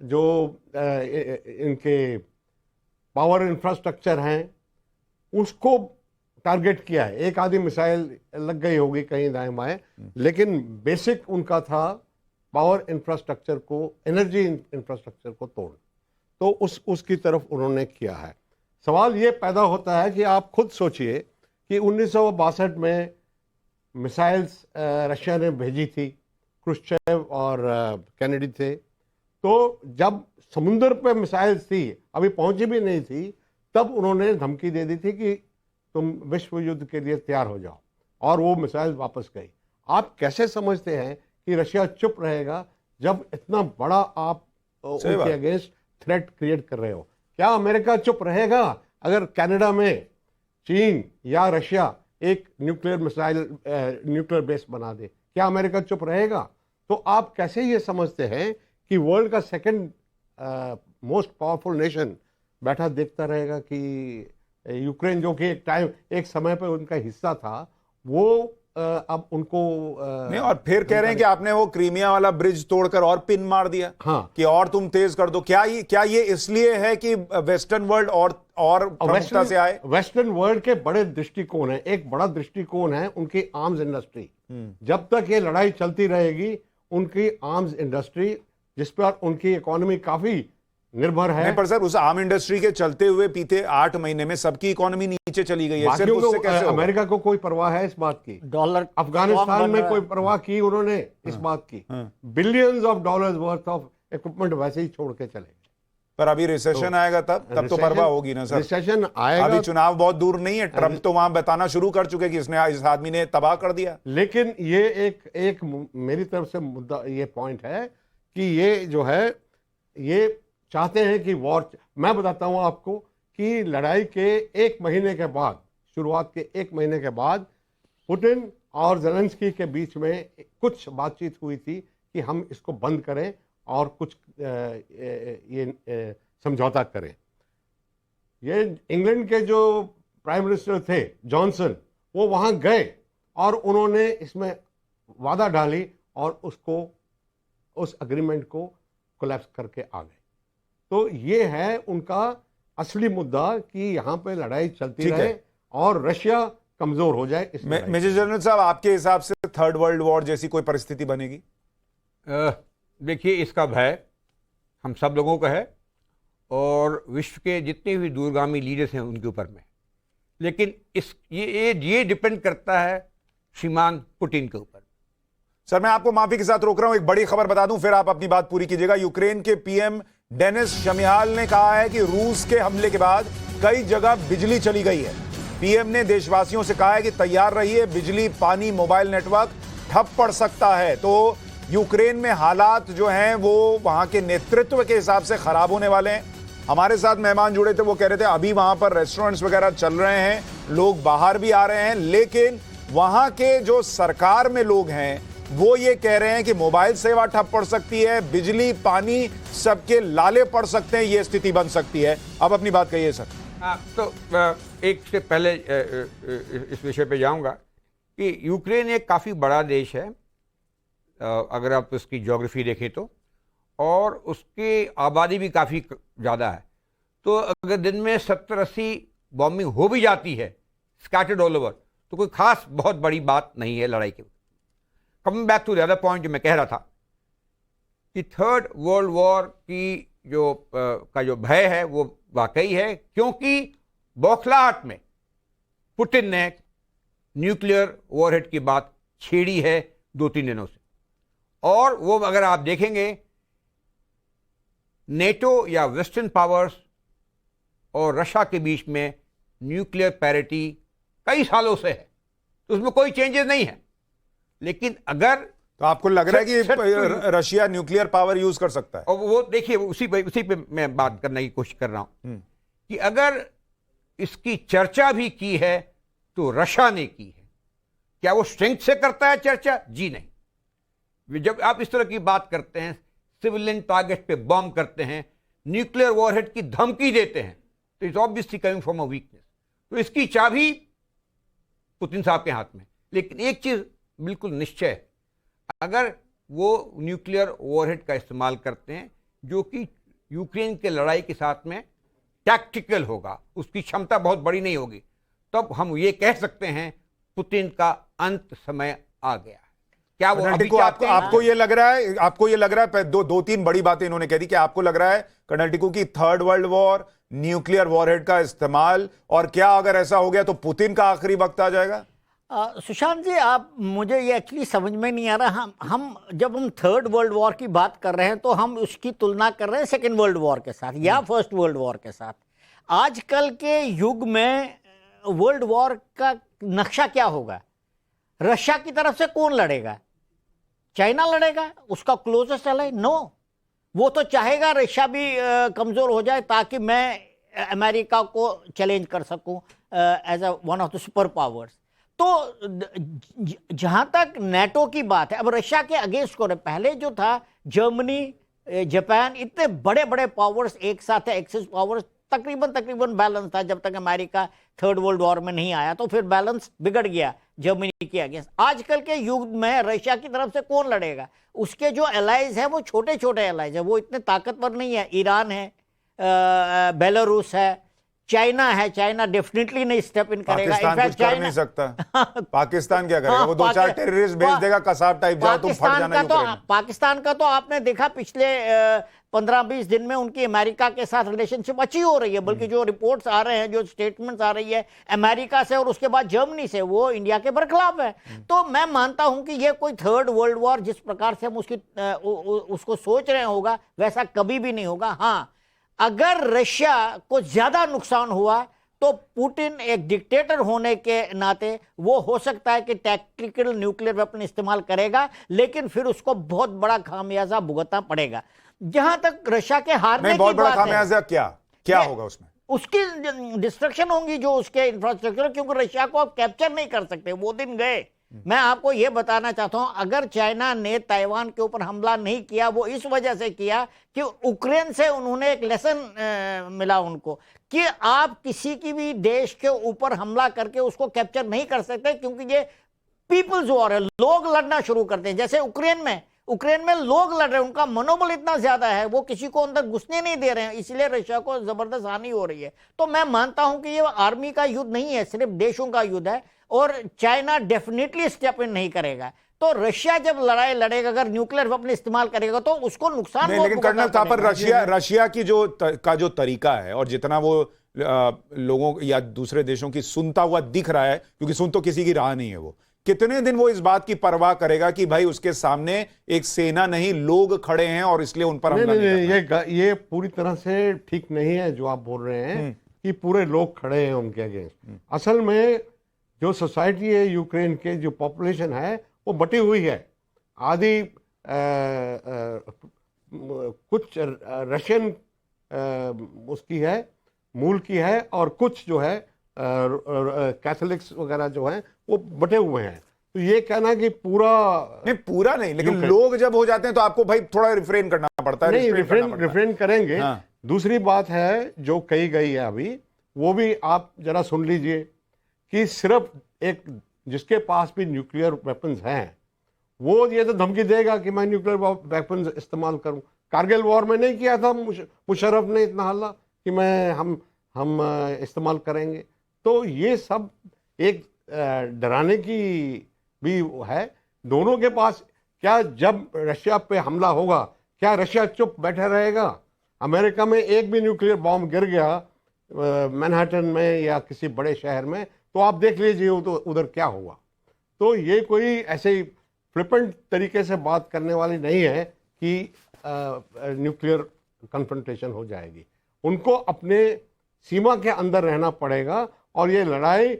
जो इनके पावर इंफ्रास्ट्रक्चर हैं उसको टारगेट किया है। एक आधी मिसाइल लग गई होगी कहीं दाएं बाएं, लेकिन बेसिक उनका था पावर इंफ्रास्ट्रक्चर को, एनर्जी इंफ्रास्ट्रक्चर को तोड़, तो उसकी तरफ उन्होंने किया है। सवाल ये पैदा होता है कि आप खुद सोचिए कि 1962 में मिसाइल्स रशिया ने भेजी थी, क्रुश्चेव और कैनेडी थे, तो जब समुद्र पे मिसाइल्स थी, अभी पहुंची भी नहीं थी, तब उन्होंने धमकी दे दी थी कि तुम विश्व युद्ध के लिए तैयार हो जाओ, और वो मिसाइल वापस गई। आप कैसे समझते हैं कि रशिया चुप रहेगा जब इतना बड़ा आप उनके अगेंस्ट थ्रेट क्रिएट कर रहे हो? क्या अमेरिका चुप रहेगा अगर कनाडा में चीन या रशिया एक न्यूक्लियर बेस बना दे? क्या अमेरिका चुप रहेगा? तो आप कैसे ये समझते हैं कि वर्ल्ड का सेकंड मोस्ट पावरफुल नेशन बैठा देखता रहेगा कि यूक्रेन, जो कि एक समय पर उनका हिस्सा था, वो अब उनको नहीं, और फिर कह रहे हैं कि आपने वो क्रीमिया वाला ब्रिज तोड़कर और पिन मार दिया। हाँ, कि और तुम तेज कर दो। क्या ये इसलिए है कि वेस्टर्न वर्ल्ड और प्रमुखता से आए? वेस्टर्न वर्ल्ड के बड़े दृष्टिकोण है, एक बड़ा दृष्टिकोण है उनकी आर्म्स इंडस्ट्री। जब तक ये लड़ाई चलती रहेगी, उनकी आर्म्स इंडस्ट्री, जिस पर उनकी इकोनॉमी काफी निर्भर है। नहीं, पर सर उस आर्म इंडस्ट्री के चलते हुए बीते 8 महीने में सबकी इकोनॉमी नीचे चली गई है। सिर्फ उससे कैसे होगा? अमेरिका को कोई परवाह है इस बात की? डॉलर अफगानिस्तान में कोई परवाह की उन्होंने इस बात की? Billions of dollars worth of equipment वैसे ही छोड़ के चले। पर अभी रिसेशन आएगा तब तो परवाह होगी ना सर। रिसेशन आएगा, अभी चुनाव बहुत दूर नहीं है, ट्रंप तो वहां बताना शुरू कर चुके कि इस आदमी ने तबाह कर दिया। लेकिन ये एक मेरी तरफ से मुद्दा, ये पॉइंट है कि ये जो है, ये चाहते हैं कि वॉर। मैं बताता हूं आपको कि लड़ाई के 1 महीने के बाद, शुरुआत के 1 महीने के बाद, पुतिन और ज़ेलेंस्की के बीच में कुछ बातचीत हुई थी कि हम इसको बंद करें और कुछ ये समझौता करें। ये इंग्लैंड के जो प्राइम मिनिस्टर थे जॉनसन, वो वहां गए और उन्होंने इसमें वादा डाली और उस अग्रीमेंट को कोलैप्स करके आ गए। तो ये है उनका असली मुद्दा कि यहाँ पे लड़ाई चलती रहे और रशिया कमजोर हो जाए। मेजर जनरल साहब, आपके हिसाब से थर्ड वर्ल्ड वॉर जैसी कोई परिस्थिति बनेगी? देखिए, इसका भय हम सब लोगों का है और विश्व के जितने भी दूरगामी लीडर्स हैं उनके ऊपर में। लेकिन ये डिपेंड करता है श्रीमान पुतिन के ऊपर। सर, मैं आपको माफी के साथ रोक रहा हूं, एक बड़ी खबर बता दूं, फिर आप अपनी बात पूरी कीजिएगा। यूक्रेन के पीएम डेनिस शमिहाल ने कहा है कि रूस के हमले के बाद कई जगह बिजली चली गई है। पीएम ने देशवासियों से कहा है कि तैयार रहिए, बिजली, पानी, मोबाइल नेटवर्क ठप पड़ सकता है। तो यूक्रेन में हालात जो हैं वो वहां के नेतृत्व के हिसाब से खराब होने वाले हैं। हमारे साथ मेहमान जुड़े थे, वो कह रहे थे अभी वहां पर रेस्टोरेंट्स वगैरह चल रहे हैं, लोग बाहर भी आ रहे हैं, लेकिन वहां के जो सरकार में लोग हैं वो ये कह रहे हैं कि मोबाइल सेवा ठप पड़ सकती है, बिजली, पानी सबके लाले पड़ सकते हैं, ये स्थिति बन सकती है। अब अपनी बात कहिए सर। तो एक से पहले इस विषय पे जाऊंगा कि यूक्रेन एक काफ़ी बड़ा देश है, अगर आप उसकी ज्योग्राफी देखें तो, और उसकी आबादी भी काफ़ी ज़्यादा है। तो अगर दिन में 70-80 बॉम्बिंग हो भी जाती है स्कैटर्ड ऑल ओवर, तो कोई खास बहुत बड़ी बात नहीं है लड़ाई के। Coming back to the other point जो मैं कह रहा था कि थर्ड वर्ल्ड वॉर की जो भय है वो वाकई है, क्योंकि बौखलाहट में पुतिन ने न्यूक्लियर वॉरहेड की बात छेड़ी है 2-3 दिनों से। और वो अगर आप देखेंगे नेटो या वेस्टर्न पावर्स और रशिया के बीच में न्यूक्लियर पैरिटी कई सालों से है, तो उसमें कोई चेंजेस नहीं है। लेकिन अगर तो आपको लग रहा है कि रशिया न्यूक्लियर पावर यूज कर सकता है? और वो देखिए उसी पे मैं बात करने की कोशिश कर रहा हूं कि अगर इसकी चर्चा भी की है तो रशिया ने की है। क्या वो स्ट्रेंथ से करता है चर्चा? जी नहीं। जब आप इस तरह की बात करते हैं, सिविलियन टारगेट पे बॉम्ब करते हैं, न्यूक्लियर वॉरहेड की धमकी देते हैं, तो it's obviously coming from a weakness. तो इसकी चाबी पुतिन साहब के हाथ में। लेकिन एक चीज बिल्कुल निश्चय है, अगर वो न्यूक्लियर वॉरहेड का इस्तेमाल करते हैं जो कि यूक्रेन के लड़ाई के साथ में टैक्टिकल होगा, उसकी क्षमता बहुत बड़ी नहीं होगी, तब हम ये कह सकते हैं पुतिन का अंत समय आ गया है। क्या वो अभी आपको ये लग रहा है दो तीन बड़ी बातें इन्होंने कह दी कि आपको लग रहा है कर्नल टिकू की third world war, nuclear warhead का इस्तेमाल, और क्या अगर ऐसा हो गया तो पुतिन का आखिरी वक्त आ जाएगा? सुशांत जी, आप मुझे ये एक्चुअली समझ में नहीं आ रहा। हम जब हम थर्ड वर्ल्ड वॉर की बात कर रहे हैं तो हम उसकी तुलना कर रहे हैं सेकेंड वर्ल्ड वॉर के साथ या फर्स्ट वर्ल्ड वॉर के साथ। आजकल के युग में वर्ल्ड वॉर का नक्शा क्या होगा? रशिया की तरफ से कौन लड़ेगा? चाइना लड़ेगा, उसका क्लोजेस्ट एलाय? नो, वो तो चाहेगा रशिया भी कमजोर हो जाए ताकि मैं अमेरिका को चैलेंज कर सकूं as a one of the super powers. तो जहां तक नेटो की बात है, अब रशिया के अगेंस्ट को पहले जो था जर्मनी, जापान, इतने बड़े बड़े पावर्स एक साथ है, एक्सिस पावर्स, तकरीबन बैलेंस था जब तक अमेरिका थर्ड वर्ल्ड वॉर में नहीं आया, तो फिर बैलेंस बिगड़ गया जर्मनी के अगेंस्ट। आजकल के युग में रशिया की तरफ से कौन लड़ेगा? उसके जो एलाइज है वो छोटे छोटे एलाइज है, वो इतने ताकतवर नहीं है। ईरान है, बेलारूस है, चाइना है। चाइना डेफिनेटली नहीं स्टेप इन करेगा। पाकिस्तान कुछ कर नहीं सकता। पाकिस्तान क्या करेगा? वो 2-4 टेररिस्ट भेज देगा, कसाब टाइप, जाओ तुम फट जाना यूक्रेन। पाकिस्तान का तो आपने देखा पिछले 15-20 दिन में उनकी अमेरिका के साथ रिलेशनशिप अच्छी हो रही है, बल्कि जो रिपोर्ट्स आ रहे हैं, जो स्टेटमेंट्स आ रही है अमेरिका से और उसके बाद जर्मनी से, वो इंडिया के बरखिलाफ है। तो मैं मानता हूं कि ये कोई थर्ड वर्ल्ड वॉर जिस प्रकार से हम उसको सोच रहे होगा वैसा कभी भी नहीं होगा। हाँ, अगर रशिया को ज्यादा नुकसान हुआ तो पुतिन एक डिक्टेटर होने के नाते वो हो सकता है कि टैक्टिकल न्यूक्लियर वेपन इस्तेमाल करेगा, लेकिन फिर उसको बहुत बड़ा खामियाजा भुगतना पड़ेगा। जहां तक रशिया के हारने की बहुत बड़ा बात है, खामियाजा क्या होगा उसमें? उसकी डिस्ट्रक्शन होंगी जो उसके इंफ्रास्ट्रक्चर, क्योंकि रशिया को आप कैप्चर नहीं कर सकते, वो दिन गए। मैं आपको यह बताना चाहता हूं, अगर चाइना ने ताइवान के ऊपर हमला नहीं किया, वो इस वजह से किया कि यूक्रेन से उन्होंने एक लेसन मिला उनको कि आप किसी की भी देश के ऊपर हमला करके उसको कैप्चर नहीं कर सकते, क्योंकि ये पीपल्स वॉर है, लोग लड़ना शुरू करते हैं। जैसे यूक्रेन में लोग लड़ रहे हैं, उनका मनोबल इतना ज्यादा है, वो किसी को अंदर घुसने नहीं दे रहे हैं, इसलिए रशिया को जबरदस्त हानि हो रही है। तो मैं मानता हूं कि ये आर्मी का युद्ध नहीं है, सिर्फ देशों का युद्ध है, और चाइना डेफिनेटली स्टेप इन नहीं करेगा। तो रशिया जब लड़ाई लड़ेगा, अगर न्यूक्लियर वेपन इस्तेमाल करेगा तो उसको नुकसान नहीं, लेकिन कर्नल थापर रशिया की जो तरीका है और जितना वो लोगों या दूसरे देशों की सुनता हुआ दिख रहा है, क्योंकि सुन तो किसी की रहा नहीं है, वो कितने दिन वो इस बात की परवाह करेगा कि भाई उसके सामने एक सेना नहीं, लोग खड़े हैं और इसलिए उन पर हमला नहीं करना? ये पूरी तरह से ठीक नहीं है जो आप बोल रहे हैं कि पूरे लोग खड़े हैं उनके अगेंस्ट। असल में जो सोसाइटी है यूक्रेन के, जो पॉपुलेशन है वो बटी हुई है। आधी कुछ रशियन उसकी है, मूल की है, और कुछ जो है कैथोलिक्स वगैरह जो हैं वो बटे हुए हैं। तो ये कहना कि पूरा नहीं, लेकिन लोग जब हो जाते हैं तो आपको भाई थोड़ा रिफ्रेन करना पड़ता है। नहीं, रिफ्रेन करेंगे। हाँ। दूसरी बात है जो कही गई है अभी, वो भी आप जरा सुन लीजिए कि सिर्फ एक जिसके पास भी न्यूक्लियर वेपन्स हैं वो ये तो धमकी देगा कि मैं न्यूक्लियर वेपन्स इस्तेमाल करूं। कारगिल वॉर में नहीं किया था मुशर्रफ ने इतना हल्ला कि हम इस्तेमाल करेंगे। तो ये सब एक डराने की भी है दोनों के पास। क्या जब रशिया पे हमला होगा क्या रशिया चुप बैठे रहेगा? अमेरिका में एक भी न्यूक्लियर बॉम्ब गिर गया मैनहट्टन में या किसी बड़े शहर में तो आप देख लीजिए तो उधर क्या हुआ। तो ये कोई ऐसे ही फ्लिपेंट तरीके से बात करने वाली नहीं है कि न्यूक्लियर कन्फ्रंटेशन हो जाएगी। उनको अपने सीमा के अंदर रहना पड़ेगा और ये लड़ाई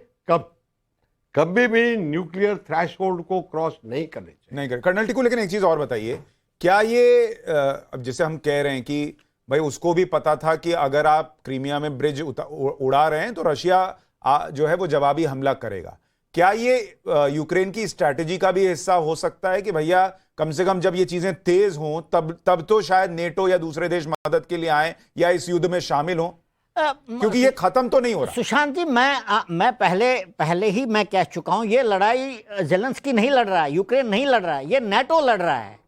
कभी भी न्यूक्लियर थ्रेशहोल्ड को क्रॉस नहीं करनी चाहिए। नहीं कर कर्नल टिकू, लेकिन एक चीज और बताइए, क्या ये अब जैसे हम कह रहे हैं कि भाई उसको भी पता था कि अगर आप क्रीमिया में ब्रिज उड़ा रहे हैं तो रशिया जो है वो जवाबी हमला करेगा, क्या ये यूक्रेन की स्ट्रैटेजी का भी हिस्सा हो सकता है कि भैया कम से कम जब ये चीजें तेज हों तब तो शायद नेटो या दूसरे देश मदद के लिए आए या इस युद्ध में शामिल हों, क्योंकि ये खत्म तो नहीं हो रहा। सुशांत जी, मैं पहले ही मैं कह चुका हूं, ये लड़ाई जेलेंस्की नहीं लड़ रहा है, यूक्रेन नहीं लड़ रहा है, ये नेटो लड़ रहा है।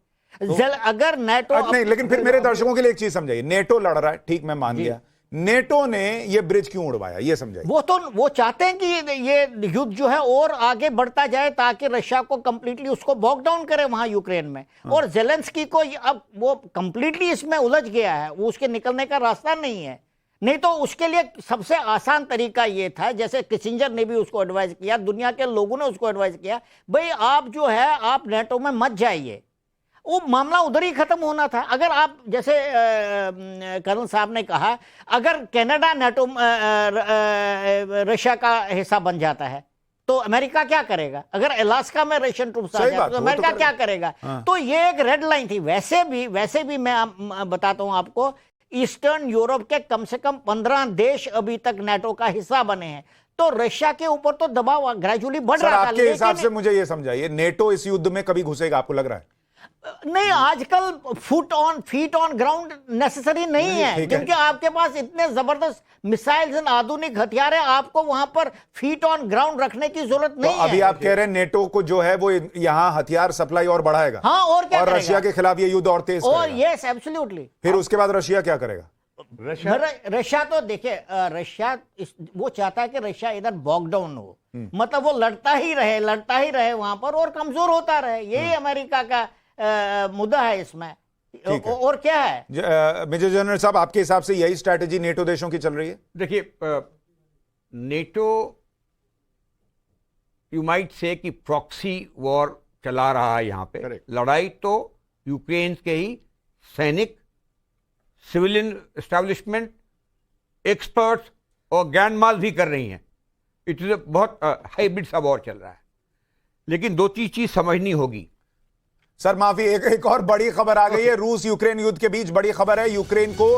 अगर नेटो नहीं, लेकिन फिर मेरे दर्शकों के लिए एक चीज समझाइए, नेटो लड़ रहा है, ठीक, मैं मान लिया, नेटो ने ये ब्रिज क्यों उड़वाया, ये समझाइए। वो चाहते हैं कि ये युद्ध जो है और आगे बढ़ता जाए ताकि रशिया को कंप्लीटली उसको बॉक डाउन करे वहां यूक्रेन में। और जेलेंस्की को अब वो कंप्लीटली इसमें उलझ गया है, वो उसके निकलने का रास्ता नहीं है। नहीं तो उसके लिए सबसे आसान तरीका ये था, जैसे किसिंजर ने भी उसको एडवाइस किया, दुनिया के लोगों ने उसको एडवाइस किया, भाई आप जो है आप नेटो में मत जाइए, वो मामला उधर ही खत्म होना था। अगर आप जैसे कर्नल साहब ने कहा, अगर कनाडा नेटो रशिया का हिस्सा बन जाता है तो अमेरिका क्या करेगा? अगर अलास्का में रशियन ट्रूप्स आ जाए तो अमेरिका क्या करेगा? तो ये एक रेड लाइन थी। वैसे भी मैं बताता हूं आपको, ईस्टर्न यूरोप के कम से कम 15 देश अभी तक नेटो का हिस्सा बने हैं, तो रशिया के ऊपर तो दबाव ग्रेजुअली बढ़ रहा था। आपके हिसाब से मुझे यह समझाइए, नेटो इस युद्ध में कभी घुसेगा, आपको लग रहा है? नहीं, आजकल फीट ऑन ग्राउंड नेसेसरी नहीं है, क्योंकि आपके पास इतने जबरदस्त मिसाइल्स और आधुनिक हथियार है, आपको वहां पर फीट ऑन ग्राउंड रखने की जरूरत नहीं है। अभी आप कह रहे हैं नेटो को जो है वो यहां हथियार सप्लाई और बढ़ाएगा। हाँ, और क्या और रशिया के खिलाफ ये युद्ध और तेज करेगा। Yes, absolutely. फिर उसके बाद रशिया क्या करेगा? रशिया तो देखिए, रशिया वो चाहता है कि रशिया इधर बॉकडाउन हो, मतलब वो लड़ता ही रहे वहां पर और कमजोर होता रहे। यही अमेरिका का मुद्दा है इसमें। और क्या है मेजर जनरल साहब, आपके हिसाब से यही स्ट्रैटेजी नेटो देशों की चल रही है? देखिए, नेटो यू माइट से कि प्रॉक्सी वॉर चला रहा है यहाँ पे। लड़ाई तो यूक्रेन के ही सैनिक, सिविलियन एस्टैब्लिशमेंट, एक्सपर्ट्स और ग्रैंड माल भी कर रही हैं। इट इज बहुत हाइब्रिड सा वॉर चल रहा है। लेकिन दो चीज समझनी होगी। सर माफी, एक और बड़ी खबर आ गई है। रूस यूक्रेन युद्ध के बीच बड़ी खबर है, यूक्रेन को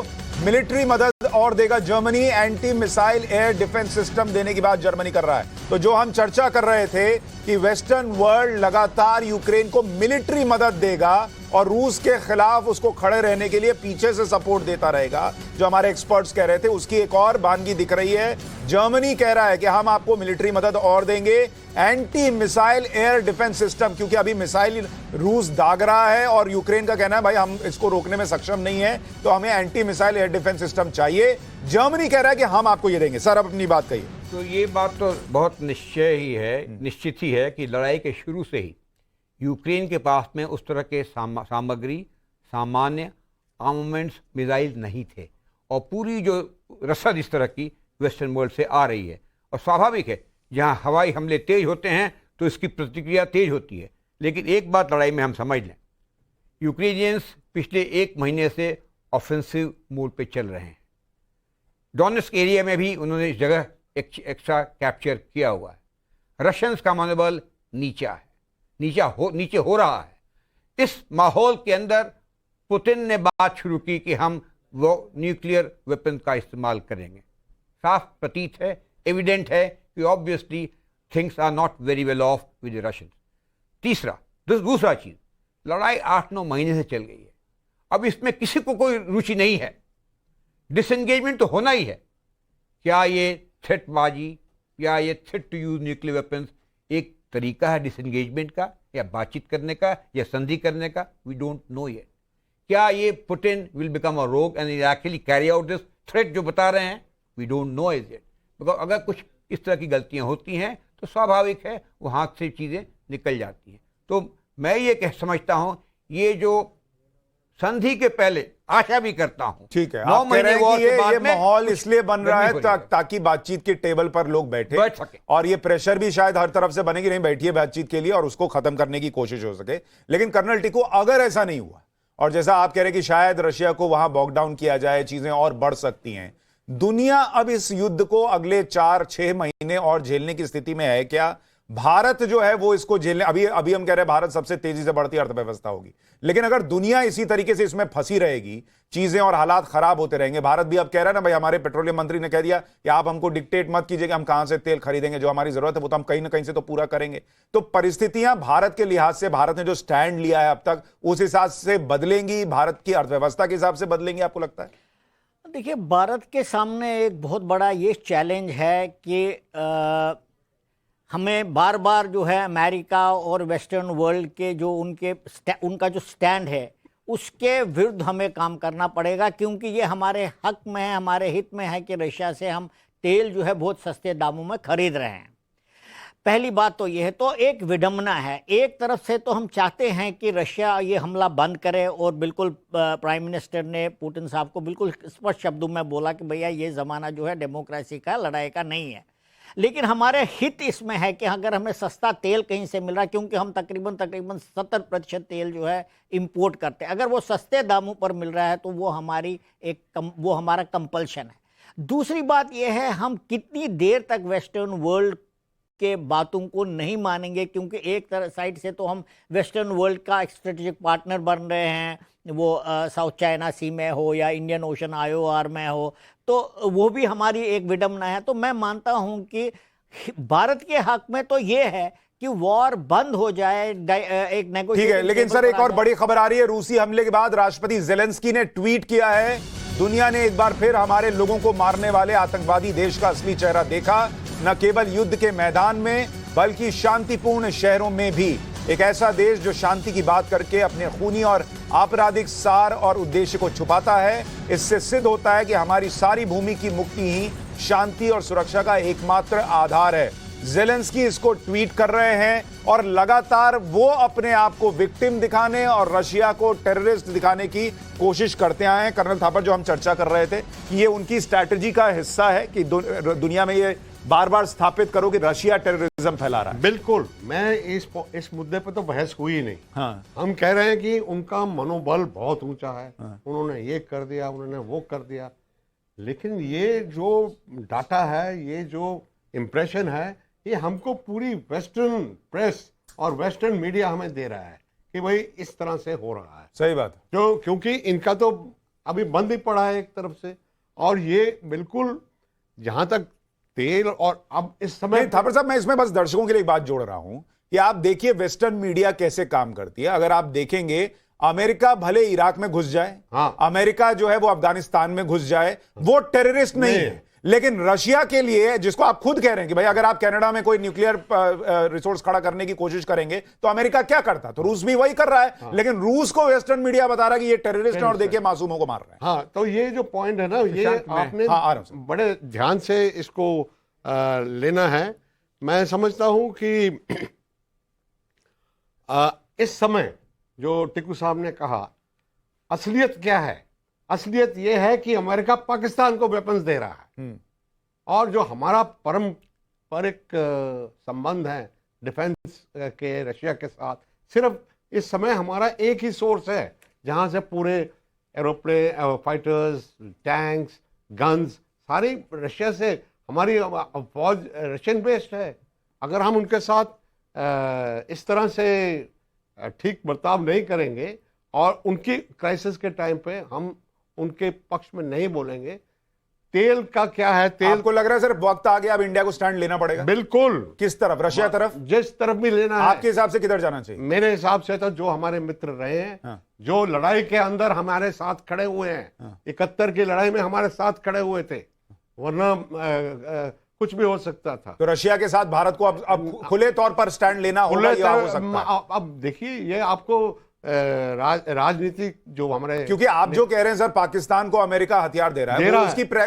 मिलिट्री मदद और देगा Germany. Anti missile air defence system देने की बात जर्मनी कर रहा है। तो जो हम चर्चा कर रहे थे कि वेस्टर्न वर्ल्ड लगातार यूक्रेन को मिलिट्री मदद देगा और रूस के खिलाफ उसको खड़े रहने के लिए पीछे से सपोर्ट देता रहेगा, जो हमारे एक्सपर्ट्स कह रहे थे, उसकी एक और बानगी दिख रही है। जर्मनी कह रहा है कि हम आपको मिलिट्री मदद और देंगे, anti missile air defence system, क्योंकि अभी मिसाइल रूस दाग रहा है और यूक्रेन का कहना है भाई हम इसको रोकने में सक्षम नहीं है, तो हमें anti missile air defence system चाहिए। जर्मनी कह रहा है कि हम आपको ये देंगे। सर, अब अपनी बात कहिए। तो ये बात तो बहुत निश्चित ही है कि लड़ाई के शुरू से ही यूक्रेन के पास में उस तरह के सामग्री, सामान्य आर्मामेंट्स, मिसाइल नहीं थे, और पूरी जो रसद इस तरह की वेस्टर्न वर्ल्ड से आ रही है। और स्वाभाविक है, जहां हवाई हमले तेज होते हैं तो इसकी प्रतिक्रिया तेज होती है। लेकिन एक बात लड़ाई में हम समझ लें, यूक्रेनियंस पिछले 1 महीने से ऑफेंसिव मोड पे चल रहे हैं। डोनेट्स्क एरिया में भी उन्होंने इस जगह एक्स्ट्रा कैप्चर किया हुआ है। रशियंस का मनोबल नीचे हो रहा है। इस माहौल के अंदर पुतिन ने बात शुरू की कि हम वो न्यूक्लियर वेपन का इस्तेमाल करेंगे। साफ प्रतीत है, एविडेंट है कि obviously things are not very well off with the Russians. दूसरा चीज, लड़ाई 8-9 महीने से चल गई है। अब इसमें किसी को कोई रुचि नहीं है, डिसएंगेजमेंट तो होना ही है। क्या ये थ्रेटबाजी या ये threat to use nuclear weapons एक तरीका है डिसएंगेजमेंट का, या बातचीत करने का, या संधि करने का? We don't know yet. क्या ये Putin will become a rogue and actually carry out this threat जो बता रहे हैं? We don't know is it. Because अगर कुछ इस तरह की गलतियां होती हैं तो स्वाभाविक है वो हाथ से चीजें निकल जाती हैं। तो मैं ये समझता हूं, ये जो संधि के पहले आशा भी करता हूं, ठीक है, 9 आप कह रहे महीने हैं वॉर कि के बाद ये में माहौल कुछ इसलिए बन रहा गर्मी है हो जाएगी। ताकि बातचीत के टेबल पर लोग बैठ सके। और ये प्रेशर भी शायद हर तरफ से बनेगी, नहीं बैठिए बातचीत के लिए, और उसको खत्म करने की कोशिश हो सके। लेकिन कर्नल टिकू, अगर ऐसा नहीं हुआ और जैसा आप कह रहे हैं कि शायद रशिया को वहां बॉकडाउन किया जाए, चीजें और बढ़ सकती हैं, दुनिया अब इस युद्ध को अगले 4-6 महीने और झेलने की स्थिति में है क्या? भारत जो है वो इसको झेलने, अभी हम कह रहे हैं भारत सबसे तेजी से बढ़ती अर्थव्यवस्था होगी, लेकिन अगर दुनिया इसी तरीके से इसमें फंसी रहेगी, चीजें और हालात खराब होते रहेंगे। भारत भी अब कह रहा है ना भाई, हमारे पेट्रोलियम मंत्री ने कह दिया कि आप हमको डिक्टेट मत कीजिए कि हम कहां से तेल खरीदेंगे, जो हमारी जरूरत है वो तो हम कहीं ना कहीं से तो पूरा करेंगे। तो परिस्थितियां भारत के लिहाज से, भारत ने जो स्टैंड लिया है अब तक, उस हिसाब से बदलेंगी, भारत की अर्थव्यवस्था के हिसाब से बदलेंगी, आपको लगता है? देखिए, भारत के सामने एक बहुत बड़ा ये चैलेंज है कि हमें बार बार जो है अमेरिका और वेस्टर्न वर्ल्ड के जो उनका जो स्टैंड है उसके विरुद्ध हमें काम करना पड़ेगा, क्योंकि ये हमारे हक में है, हमारे हित में है कि रशिया से हम तेल जो है बहुत सस्ते दामों में खरीद रहे हैं। पहली बात तो ये है। तो एक विडंबना है, एक तरफ से तो हम चाहते हैं कि रशिया ये हमला बंद करे, और बिल्कुल प्राइम मिनिस्टर ने पुतिन साहब को बिल्कुल स्पष्ट शब्दों में बोला कि भैया ये ज़माना जो है डेमोक्रेसी का, लड़ाई का नहीं है। लेकिन हमारे हित इसमें है कि अगर हमें सस्ता तेल कहीं से मिल रहा है, क्योंकि हम तकरीबन 70% तेल जो है इंपोर्ट करते हैं, अगर वो सस्ते दामों पर मिल रहा है तो वो हमारा कंपल्शन है। दूसरी बात यह है, हम कितनी देर तक वेस्टर्न वर्ल्ड के बातों को नहीं मानेंगे, क्योंकि एक तरह साइड से तो हम वेस्टर्न वर्ल्ड का एक स्ट्रेटेजिक पार्टनर बन रहे हैं, वो साउथ चाइना सी में हो या इंडियन ओशन IOR में हो, तो वो भी हमारी एक विडंबना है। तो मैं मानता हूं कि भारत के हक में तो ये है कि वॉर बंद हो जाए, एक नेगोशिएशन। ठीक है, लेकिन सर एक और बड़ी खबर आ रही है। रूसी हमले के बाद राष्ट्रपति जेलेंस्की ने ट्वीट किया है, दुनिया ने एक बार फिर हमारे लोगों को मारने वाले आतंकवादी देश का असली चेहरा देखा, न केवल युद्ध के मैदान में बल्कि शांतिपूर्ण शहरों में भी। एक ऐसा देश जो शांति की बात करके अपने खूनी और आपराधिक सार और उद्देश्य को छुपाता है। इससे सिद्ध होता है कि हमारी सारी भूमि की मुक्ति ही शांति और सुरक्षा का एकमात्र आधार है। जेलेंस्की इसको ट्वीट कर रहे हैं और लगातार वो अपने आप को विक्टिम दिखाने और रशिया को टेररिस्ट दिखाने की कोशिश करते आए हैं। कर्नल थापर, जो हम चर्चा कर रहे थे कि ये उनकी स्ट्रैटेजी का हिस्सा है कि दुनिया में ये बार बार स्थापित करो कि रशिया टेररिज्म फैला रहा है। बिल्कुल, मैं इस मुद्दे पे तो बहस हुई नहीं। हाँ। हम कह रहे हैं कि उनका मनोबल बहुत ऊंचा है। हाँ। उन्होंने ये कर दिया, उन्होंने वो कर दिया, लेकिन ये जो डाटा है, ये जो इंप्रेशन है, ये हमको पूरी वेस्टर्न प्रेस और वेस्टर्न मीडिया हमें दे रहा है कि भाई इस तरह से हो रहा है। सही बात है, क्योंकि इनका तो अभी बंद ही पड़ा है एक तरफ से, और ये बिल्कुल जहां तक तेल और अब इस समय। थापर साहब, मैं इसमें बस दर्शकों के लिए एक बात जोड़ रहा हूं कि आप देखिए वेस्टर्न मीडिया कैसे काम करती है। अगर आप देखेंगे, अमेरिका भले इराक में घुस जाए, हाँ, अमेरिका जो है वो अफगानिस्तान में घुस जाए, वो टेररिस्ट नहीं है। लेकिन रशिया के लिए, जिसको आप खुद कह रहे हैं कि भाई अगर आप कनाडा में कोई न्यूक्लियर रिसोर्स खड़ा करने की कोशिश करेंगे तो अमेरिका क्या करता, तो रूस भी वही कर रहा है। हाँ। लेकिन रूस को वेस्टर्न मीडिया बता रहा है कि ये टेररिस्ट है और देखिए मासूमों को मार रहा है। हाँ, तो ये जो पॉइंट है ना, ये आपने बड़े ध्यान से इसको लेना है। मैं समझता हूं कि इस समय जो टिकू साहब ने कहा, असलियत क्या है? असलियत यह है कि अमेरिका पाकिस्तान को वेपन्स दे रहा है, और जो हमारा पारंपरिक संबंध है डिफेंस के रशिया के साथ। सिर्फ इस समय हमारा एक ही सोर्स है जहां से पूरे एरोप्लेन, फाइटर्स, टैंक्स, गन्स सारी रशिया से, हमारी फौज रशियन बेस्ड है। अगर हम उनके साथ इस तरह से ठीक बर्ताव नहीं करेंगे और उनकी क्राइसिस के टाइम पे हम उनके पक्ष में नहीं बोलेंगे। तेल का क्या है, तेल आपको लग रहा है सर वक्त आ गया अब इंडिया को स्टैंड लेना पड़ेगा? बिल्कुल। किस तरफ? रशिया तरफ? जिस तरफ भी लेना है। आपके हिसाब से किधर जाना चाहिए? मेरे हिसाब से तो जो हमारे मित्र रहे हैं, हाँ। जो लड़ाई के अंदर हमारे साथ खड़े हुए हैं, 71 की लड़ाई में हमारे साथ खड़े हुए थे, वरना कुछ भी हो सकता था। तो रशिया के साथ भारत को अब खुले तौर पर स्टैंड लेना होगा या हो सकता है? अब देखिए, ये आपको राजनीति जो हमारे, क्योंकि आप जो कह रहे हैं सर, पाकिस्तान को अमेरिका हथियार दे रहा है, वो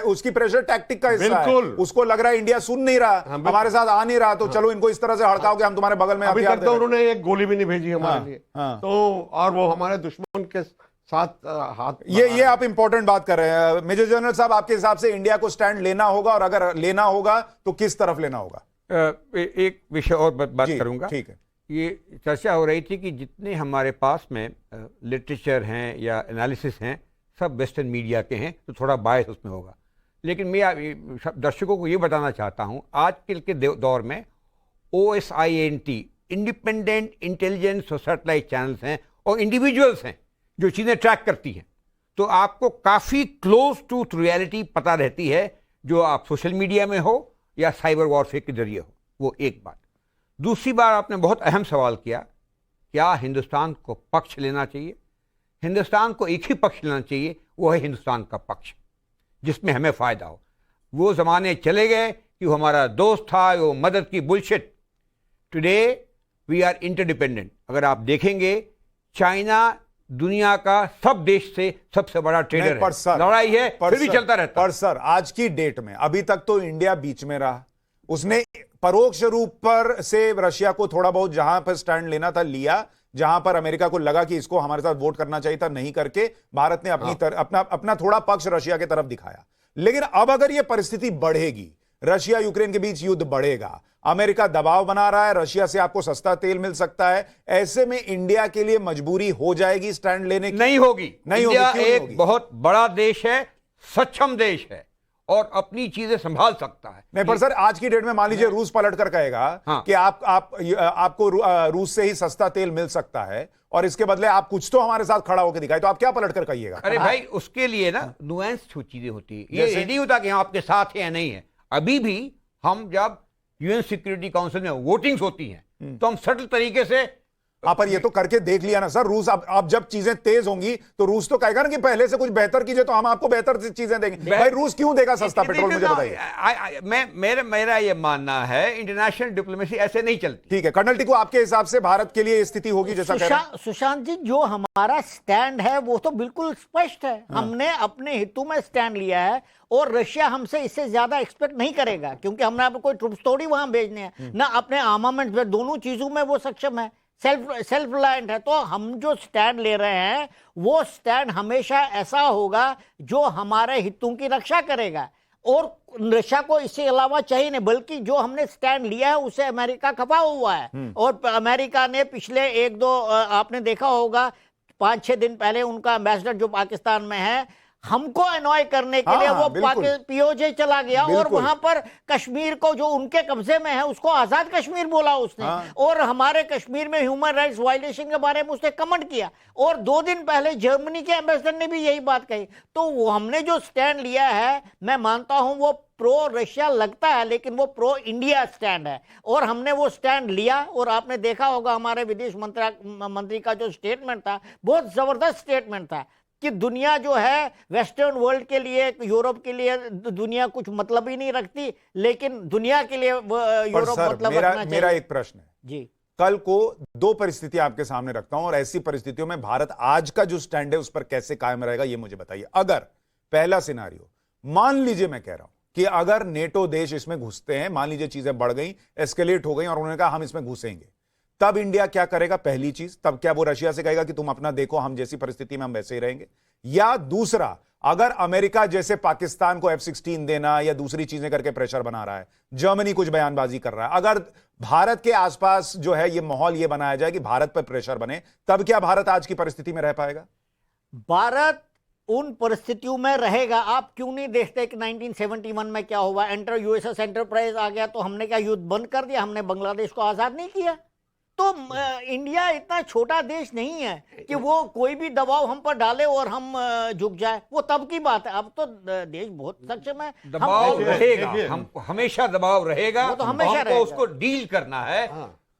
उसकी प्रेशर टैक्टिक का हिस्सा है। उसको लग रहा है इंडिया सुन नहीं रहा, हमारे साथ आ नहीं रहा, तो चलो इनको इस तरह से हड़काओ कि हम तुम्हारे बगल में हथियार दे रहे हैं। तो उन्होंने एक गोली भी नहीं भेजी हमारे लिए। तो और वो हमारे दुश्मन के साथ हाथ, ये आप इंपॉर्टेंट बात कर रहे हैं मेजर जनरल साहब। आपके हिसाब से इंडिया को स्टैंड लेना होगा, और अगर लेना होगा तो किस तरफ लेना होगा? एक विषय और बात करूंगा। ठीक है। ये चर्चा हो रही थी कि जितने हमारे पास में लिटरेचर हैं या एनालिसिस हैं, सब वेस्टर्न मीडिया के हैं, तो थोड़ा बायस उसमें होगा। लेकिन मैं दर्शकों को ये बताना चाहता हूँ, आज के दौर में OSINT, इंडिपेंडेंट इंटेलिजेंस और सैटेलाइट चैनल्स हैं और इंडिविजुअल्स हैं जो चीज़ें ट्रैक करती हैं, तो आपको काफ़ी क्लोज टू रियलिटी पता रहती है, जो आप सोशल मीडिया में हो या साइबर वॉरफेयर के जरिए हो। वो एक बात। दूसरी बार आपने बहुत अहम सवाल किया, क्या हिंदुस्तान को पक्ष लेना चाहिए? हिंदुस्तान को एक ही पक्ष लेना चाहिए, वो है हिंदुस्तान का पक्ष, जिसमें हमें फ़ायदा हो। वो ज़माने चले गए कि वो हमारा दोस्त था, वो मदद की bullshit. Today we are interdependent. अगर आप देखेंगे, चाइना दुनिया का सब देश से सबसे बड़ा ट्रेडर है। लड़ाई है फिर भी चलता रहता। पर सर, आज की डेट में अभी तक तो इंडिया बीच में रहा। उसने परोक्ष रूप पर से रशिया को थोड़ा बहुत जहां पर स्टैंड लेना था लिया, जहां पर अमेरिका को लगा कि इसको हमारे साथ वोट करना चाहिए था, नहीं करके भारत ने अपना थोड़ा पक्ष रशिया की तरफ दिखाया। लेकिन अब अगर यह परिस्थिति बढ़ेगी, रशिया यूक्रेन के बीच युद्ध बढ़ेगा, अमेरिका दबाव बना रहा है, रशिया से आपको सस्ता तेल मिल सकता है, ऐसे में इंडिया के लिए मजबूरी हो जाएगी स्टैंड लेने की? नहीं होगी। इंडिया एक बहुत बड़ा देश है, सक्षम देश है और अपनी चीजें संभाल सकता है। नहीं, पर सर आज की डेट में मान लीजिए रूस पलट कर कहेगा कि आपको रूस से ही सस्ता तेल मिल सकता है और इसके बदले आप कुछ तो हमारे साथ खड़ा होकर दिखाए, तो आप क्या पलट कर कहिएगा? अरे भाई, उसके लिए ना नुएंस चीजें होती है। ये नहीं होता कि हम आपके साथ हैं या नहीं है। अभी भी हम जब UN सिक्योरिटी काउंसिल में वोटिंग्स होती हैं, तो हम सटल तरीके से पर ये तो करके देख लिया ना सर, रूस अब जब चीजें तेज होंगी तो रूस तो कहेगा ना कि पहले से कुछ बेहतर कीजिए तो हम आपको बेहतर चीजें देंगे। भाई रूस क्यों देगा सस्ता पेट्रोल, मुझे बताइए। मेरा ये मानना है, इंटरनेशनल डिप्लोमेसी ऐसे नहीं चलती। ठीक है कर्नल टिकू, आपके हिसाब से भारत के लिए स्थिति होगी जैसा कह रहे हैं? सुशांत जी, जो हमारा स्टैंड है वो तो बिल्कुल स्पष्ट है। हमने अपने हितों में स्टैंड लिया है और रशिया हमसे इससे ज्यादा एक्सपेक्ट नहीं करेगा, क्योंकि हमने आपको कोई ट्रूप्स थोड़ी वहां भेजने हैं ना, अपने आर्मामेंट में, दोनों चीजों में वो सक्षम है, सेल्फ रिलायंट है। तो हम जो स्टैंड ले रहे हैं वो स्टैंड हमेशा ऐसा होगा जो हमारे हितों की रक्षा करेगा, और रशिया को इससे अलावा चाहिए नहीं। बल्कि जो हमने स्टैंड लिया है उससे अमेरिका खपा हुआ है, और अमेरिका ने पिछले 1-2 आपने देखा होगा 5-6 दिन पहले उनका एम्बेसडर जो पाकिस्तान में है, हमको अनॉय करने के लिए वो पीओजे चला गया और वहां पर कश्मीर को जो उनके कब्जे में है उसको आजाद कश्मीर बोला उसने, और हमारे कश्मीर में ह्यूमन राइट्स वायलेशन के बारे में उसने कमेंट किया। और 2 दिन पहले जर्मनी के एम्बेसडर ने भी यही बात कही। तो वो हमने जो स्टैंड लिया है, मैं मानता हूं वो प्रो रशिया लगता है, लेकिन वो प्रो इंडिया स्टैंड है, और हमने वो स्टैंड लिया। और आपने देखा होगा हमारे विदेश मंत्री का जो स्टेटमेंट था, बहुत जबरदस्त स्टेटमेंट था कि दुनिया जो है वेस्टर्न वर्ल्ड के लिए, यूरोप के लिए दुनिया कुछ मतलब ही नहीं रखती, लेकिन दुनिया के लिए यूरोप मतलब रखना चाहिए। मेरा एक प्रश्न है जी, कल को 2 परिस्थितियां आपके सामने रखता हूं और ऐसी परिस्थितियों में भारत आज का जो स्टैंड है उस पर कैसे कायम रहेगा, ये मुझे बताइए। अगर पहला सिनारियो, मान लीजिए मैं कह रहा हूं कि अगर नेटो देश इसमें घुसते हैं, मान लीजिए चीजें बढ़ गई, एस्केलेट हो गई और उन्होंने कहा हम इसमें घुसेंगे, तब इंडिया क्या करेगा? पहली चीज, तब क्या वो रशिया से कहेगा कि तुम अपना देखो, हम जैसी परिस्थिति में हम वैसे ही रहेंगे? या दूसरा, अगर अमेरिका जैसे पाकिस्तान को F-16 देना या दूसरी चीजें करके प्रेशर बना रहा है, जर्मनी कुछ बयानबाजी कर रहा है, अगर भारत के आसपास जो है ये माहौल ये बनाया जाए कि भारत पर प्रेशर बने, तब क्या भारत आज की परिस्थिति में रह पाएगा? भारत उन परिस्थितियों में रहेगा। आप क्यों नहीं देखते कि 1971 में क्या हुआ? यूएसएस एंटरप्राइज आ गया तो हमने क्या युद्ध बंद कर दिया? हमने बांग्लादेश को आजाद नहीं किया। तो इंडिया इतना छोटा देश नहीं है कि वो कोई भी दबाव हम पर डाले और हम झुक जाए। वो तब की बात है। अब तो देश बहुत सक्षम है। दबाव रहेगा, हमको हमेशा दबाव रहेगा। वो तो हमेशा हमको रहेगा। उसको डील करना है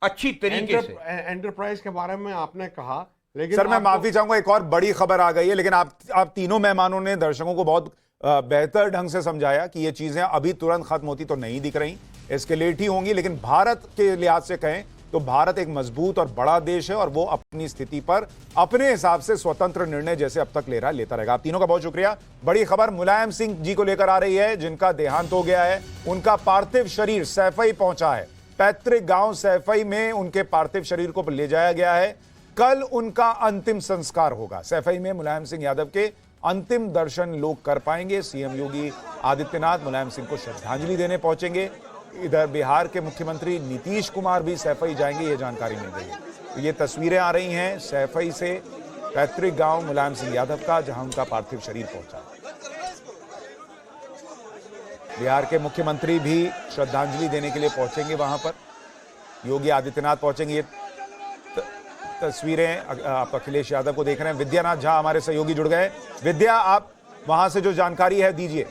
अच्छी तरीके से। एंटरप्राइज के बारे में आपने कहा, लेकिन सर मैं माफी चाहूंगा, एक और बड़ी खबर आ गई है, लेकिन आप तीनों मेहमानों ने दर्शकों को बहुत बेहतर ढंग से समझाया कि ये चीजें अभी तुरंत खत्म होती तो नहीं दिख रही, एस्केलेट ही होंगी। लेकिन भारत के लिहाज से कहें तो भारत एक मजबूत और बड़ा देश है और वो अपनी स्थिति पर अपने हिसाब से स्वतंत्र निर्णय जैसे अब तक ले रहा है लेता रहेगा। आप तीनों का बहुत शुक्रिया। बड़ी खबर मुलायम सिंह जी को लेकर आ रही है, जिनका देहांत हो गया है। उनका पार्थिव शरीर सैफई पहुंचा है। पैतृक गांव सैफई में उनके पार्थिव शरीर को ले जाया गया है। कल उनका अंतिम संस्कार होगा। सैफई में मुलायम सिंह यादव के अंतिम दर्शन लोग कर पाएंगे। सीएम योगी आदित्यनाथ मुलायम सिंह को श्रद्धांजलि देने पहुंचेंगे। इधर बिहार के मुख्यमंत्री नीतीश कुमार भी सैफई जाएंगे, ये जानकारी मिल गई है। तो ये तस्वीरें आ रही हैं सैफई से पैतृक गांव मुलायम सिंह यादव का, जहां उनका पार्थिव शरीर पहुंचा। बिहार के मुख्यमंत्री भी श्रद्धांजलि देने के लिए पहुंचेंगे वहां पर। योगी आदित्यनाथ पहुंचेंगे। ये तस्वीरें आप अखिलेश यादव को देख रहे हैं। विद्यानाथ झा हमारे सहयोगी जुड़ गए। विद्या, आप वहां से जो जानकारी है दीजिए।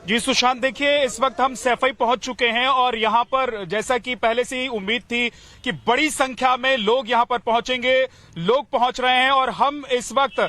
जी सुशांत, देखिए इस वक्त हम सैफई पहुंच चुके हैं और यहां पर जैसा कि पहले से ही उम्मीद थी कि बड़ी संख्या में लोग यहां पर पहुंचेंगे, लोग पहुंच रहे हैं। और हम इस वक्त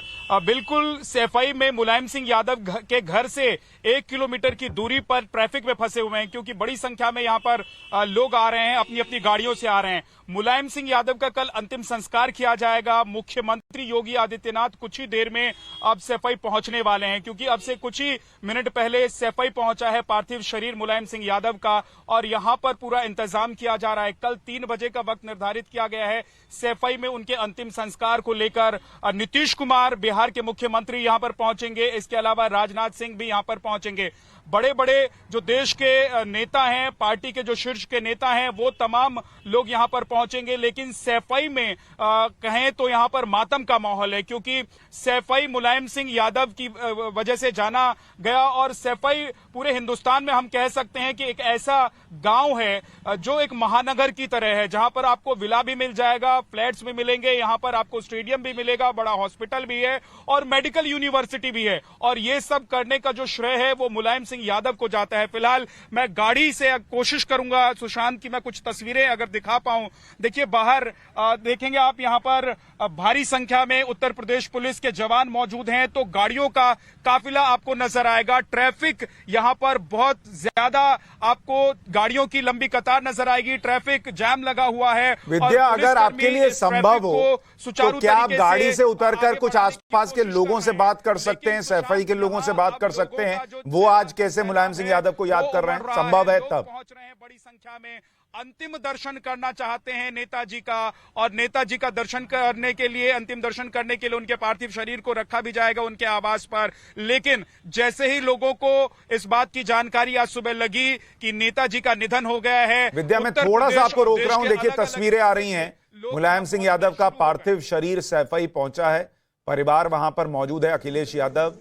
बिल्कुल सैफई में मुलायम सिंह यादव के घर से 1 किलोमीटर की दूरी पर ट्रैफिक में फंसे हुए हैं, क्योंकि बड़ी संख्या में यहां पर लोग आ रहे हैं, अपनी अपनी गाड़ियों से आ रहे हैं। मुलायम सिंह यादव का कल अंतिम संस्कार किया जाएगा। मुख्यमंत्री योगी आदित्यनाथ कुछ ही देर में अब सैफई पहुंचने वाले हैं, क्योंकि अब से कुछ ही मिनट पहले सैफई पहुंचा है पार्थिव शरीर मुलायम सिंह यादव का और यहां पर पूरा इंतजाम किया जा रहा है। कल 3 बजे का वक्त निर्धारित किया गया है सैफई में उनके अंतिम संस्कार को लेकर। नीतीश कुमार बिहार के मुख्यमंत्री यहां पर पहुंचेंगे। इसके अलावा राजनाथ सिंह भी यहां पर पहुंचेंगे। बड़े बड़े जो देश के नेता हैं, पार्टी के जो शीर्ष के नेता हैं, वो तमाम लोग यहां पर पहुंचेंगे। लेकिन सैफई में कहें तो यहां पर मातम का माहौल है, क्योंकि सैफई मुलायम सिंह यादव की वजह से जाना गया और सैफई पूरे हिंदुस्तान में हम कह सकते हैं कि एक ऐसा गांव है जो एक महानगर की तरह है, जहां पर आपको विला भी मिल जाएगा, फ्लैट्स भी मिलेंगे, यहां पर आपको स्टेडियम भी मिलेगा, बड़ा हॉस्पिटल भी है और मेडिकल यूनिवर्सिटी भी है। और ये सब करने का जो श्रेय है वो मुलायम सिंह यादव को जाता है। फिलहाल मैं गाड़ी से कोशिश करूंगा सुशांत की मैं कुछ तस्वीरें अगर दिखा पाऊं। देखिए बाहर देखेंगे आप, यहां पर भारी संख्या में उत्तर प्रदेश पुलिस के जवान मौजूद हैं, तो गाड़ियों का काफिला आपको नजर आएगा। ट्रैफिक यहां पर बहुत ज्यादा आपको गाड़ियों की लंबी कतार नजर आएगी, ट्रैफिक जाम लगा हुआ है। विद्या, अगर आपके लिए संभव हो तो क्या आप गाड़ी से उतरकर कुछ आसपास के लोगों से बात कर सकते हैं, सैफई के लोगों से बात कर सकते हैं, वो आज कैसे मुलायम सिंह यादव को याद कर रहे हैं? संभव है तब पहुंच रहे हैं बड़ी संख्या में, अंतिम दर्शन करना चाहते हैं नेताजी का। और नेताजी का दर्शन करने के लिए, अंतिम दर्शन करने के लिए उनके पार्थिव शरीर को रखा भी जाएगा उनके आवास पर। लेकिन जैसे ही लोगों को इस बात की जानकारी आज सुबह लगी कि नेताजी का निधन हो गया है, विद्या मैं थोड़ा सा आपको रोक रहा हूं। देखिए तस्वीरें आ रही हैं, मुलायम सिंह यादव का पार्थिव शरीर सैफई पहुंचा है। परिवार वहां पर मौजूद है। अखिलेश यादव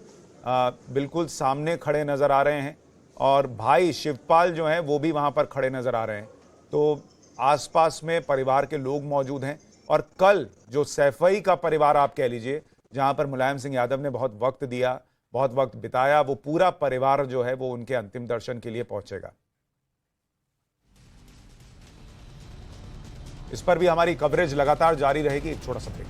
बिल्कुल सामने खड़े नजर आ रहे हैं और भाई शिवपाल जो हैं वो भी वहां पर खड़े नजर आ रहे हैं। तो आसपास में परिवार के लोग मौजूद हैं। और कल जो सैफई का परिवार आप कह लीजिए, जहां पर मुलायम सिंह यादव ने बहुत वक्त दिया, बहुत वक्त बिताया, वो पूरा परिवार जो है वो उनके अंतिम दर्शन के लिए पहुंचेगा। इस पर भी हमारी कवरेज लगातार जारी रहेगी। एक छोटा सा ब्रेक।